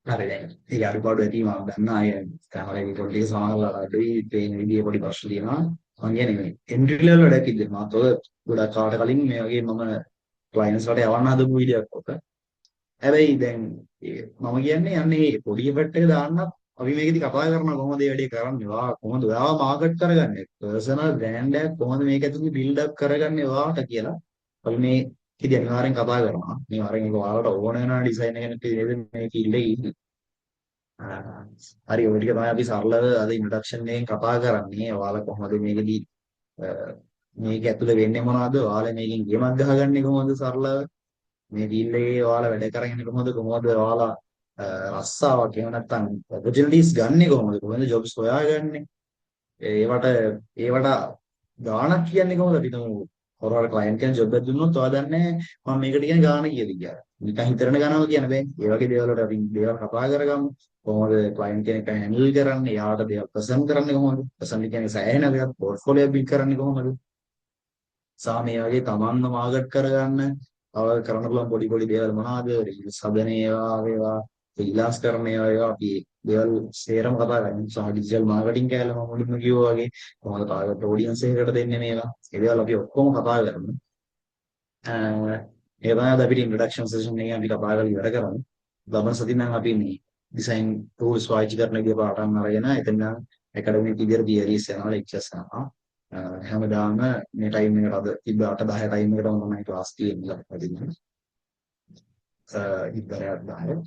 [SPEAKER 1] හරි දැන් ඒක අඩුපාඩු ඇති මම දන්නා අය කැමරේ පොඩි සමානලා අඩුයි පේන විදිය පොඩි ප්‍රශ්න තියෙනවා මම කියන්නේ මේ එන්ට්‍රි ලෙවල් වැඩක් ඉදිරිය මාත් ඔය ගොඩක් කාට කලින් මේ වගේ මම ක්ලයන්ට්ස් වලට යවන්න හදපු වීඩියෝ එකක් ඔක හැබැයි දැන් මම කියන්නේ යන්නේ පොඩි ඉෆෙක්ට් එක දාන්නත් අපි මේකෙදි කතා කරනවා කොහොමද මේ වැඩේ කරන්නේ වා කොහොමද ඔයාව මාකට් කරගන්නේ පර්සනල් බ්‍රෑන්ඩ් එකක් කොහොමද මේක ඇතුලේ බිල්ඩ් අප් කරගන්නේ ඔයාට කියලා අපි මේ ඉතින් අනිවාර්යෙන් කතා කරනවා. අනිවාර්යෙන් ඒක ඔයාලට ඕන වෙන ඩිසයින් එකක් නේද මේ ෆීල්ඩ් එකේ ඉන්නේ. හරි ඔය ටික තමයි අපි සරලව අද ඉන්ට්‍රොඩක්ෂන් එකෙන් කතා කරන්නේ. ඔයාලා කොහොමද මේකදී මේක ඇතුලේ වෙන්නේ මොනවද? ඔයාලා මේකෙන් ගේමක් ගහගන්නේ කොහොමද සරලව? මේ ෆීල්ඩ් එකේ ඔයාලා වැඩ කරගෙන කොහොමද ඔයාලා රස්සාවක් එහෙම නැත්නම් ඔපචුනිටිස් ගන්නෙ කොහොමද ජොබ්ස් හොයාගන්නේ ඒවට ගාණක් කියන්නේ කොහොමද අපි තුමු හොරවල් ක්ලයන්ට් කෙනෙක් ජොබ් එකක් දුන්නොත් ඔයා දන්නේ මම මේකට කියන ගාණ කියලා. නිකන් හිතරන ගානම කියන්න බෑ. ඒ වගේ දේවල් වලට අපි දේවල් කතා කරගමු. කොහොමද ක්ලයන්ට් කෙනෙක් හැන්ඩල් කරන්නේ? යාට දේවල් ප්‍රසන්ට් කරන්නේ කොහොමද? ප්‍රසන්ට් කියන්නේ සෑහෙන දෙයක් පෝර්ට්ෆෝලියෝ බිල්ඩ් කරන්නේ කොහොමද? සා මේ වගේ තමන්ම මාකට් කරගන්න තව කරන්න පුළුවන් පොඩි පොඩි දේවල් මොනවද? රීල්ස් හදන ඒවා වේවා ෆ්‍රීලාන්ස් කරන ඒවා අපි දේවල් සේරම කතා කරමු. සහ ඩිජිටල් මාකටිං කැලේ මම මුලින්ම කිව්වා වගේ කොහොමද ටාගට් ඔඩියන්ස් එකකට දෙන්නේ මේවා. ඒ දේවල් අපි ඔක්කොම කතා කරමු. ඒ තමයි අද අපිට ඉන්ට්‍රොඩක්ෂන් සෙෂන් එකේ අපි කතා කරලා ඉවර කරමු. ලබන සතියේ නම් අපි මේ ඩිසයින් ටූල්ස් පාවිච්චි කරන විදිය පාඩම් අරගෙන එතන ඇකඩමික් විදියට තියරිස් යනවා ලෙක්චර්ස් යනවා. හැමදාම මේ ටයිම් එකට අද තිබ්බ 8-10 ටයිම් එකට තමයි ක්ලාස් තියෙන්නේ අපිට. ඉතරයක් 10.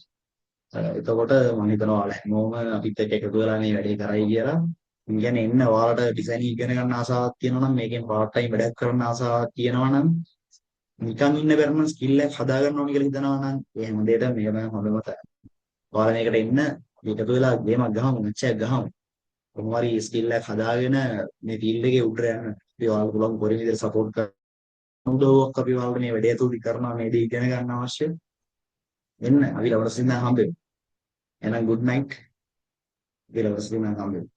[SPEAKER 1] එතකොට මම හිතනවා ඔයාලා හැමෝම අපිත් එක්ක එකතු වෙලා මේ වැඩේ කරයි කියලා. ඉන් කියන්නේ එන්න ඔයාලට ඩිසයින් ඉගෙන ගන්න ආසාවක් තියෙනවා නම් මේකෙන් පාර්ට් ටයිම් වැඩක් කරන්න ආසාවක් තියෙනවා නම් නිකන් ඉන්න බැරි නම් ස්කිල් එකක් හදා ගන්න ඕනේ කියලා හිතනවා නම් ඒ හැම දෙයකටම මේක තමයි හොඳම තැන. ඔයාලා මේකට එන්න එකතු වෙලා ගේමක් ගහමු මැච් එකක් ගහමු. කොහොම හරි ස්කිල් එකක් හදාගෙන මේ ෆීල්ඩ් එකේ උඩට යන්න. අපි ඔයාලට පුළුවන් පොරේ විදිහට සපෝට් කරන උදව්වක් අපි ඔයාලට මේ වැඩේ ඇතුළත කරනවා මේ දේ ඉගෙන ගන්න අවශ්‍ය. එන්න අපි ලවරස් ඉඳන් හම්බෙමු. එහෙනම් good night. ඊළඟ සතියේ හම්බෙමු.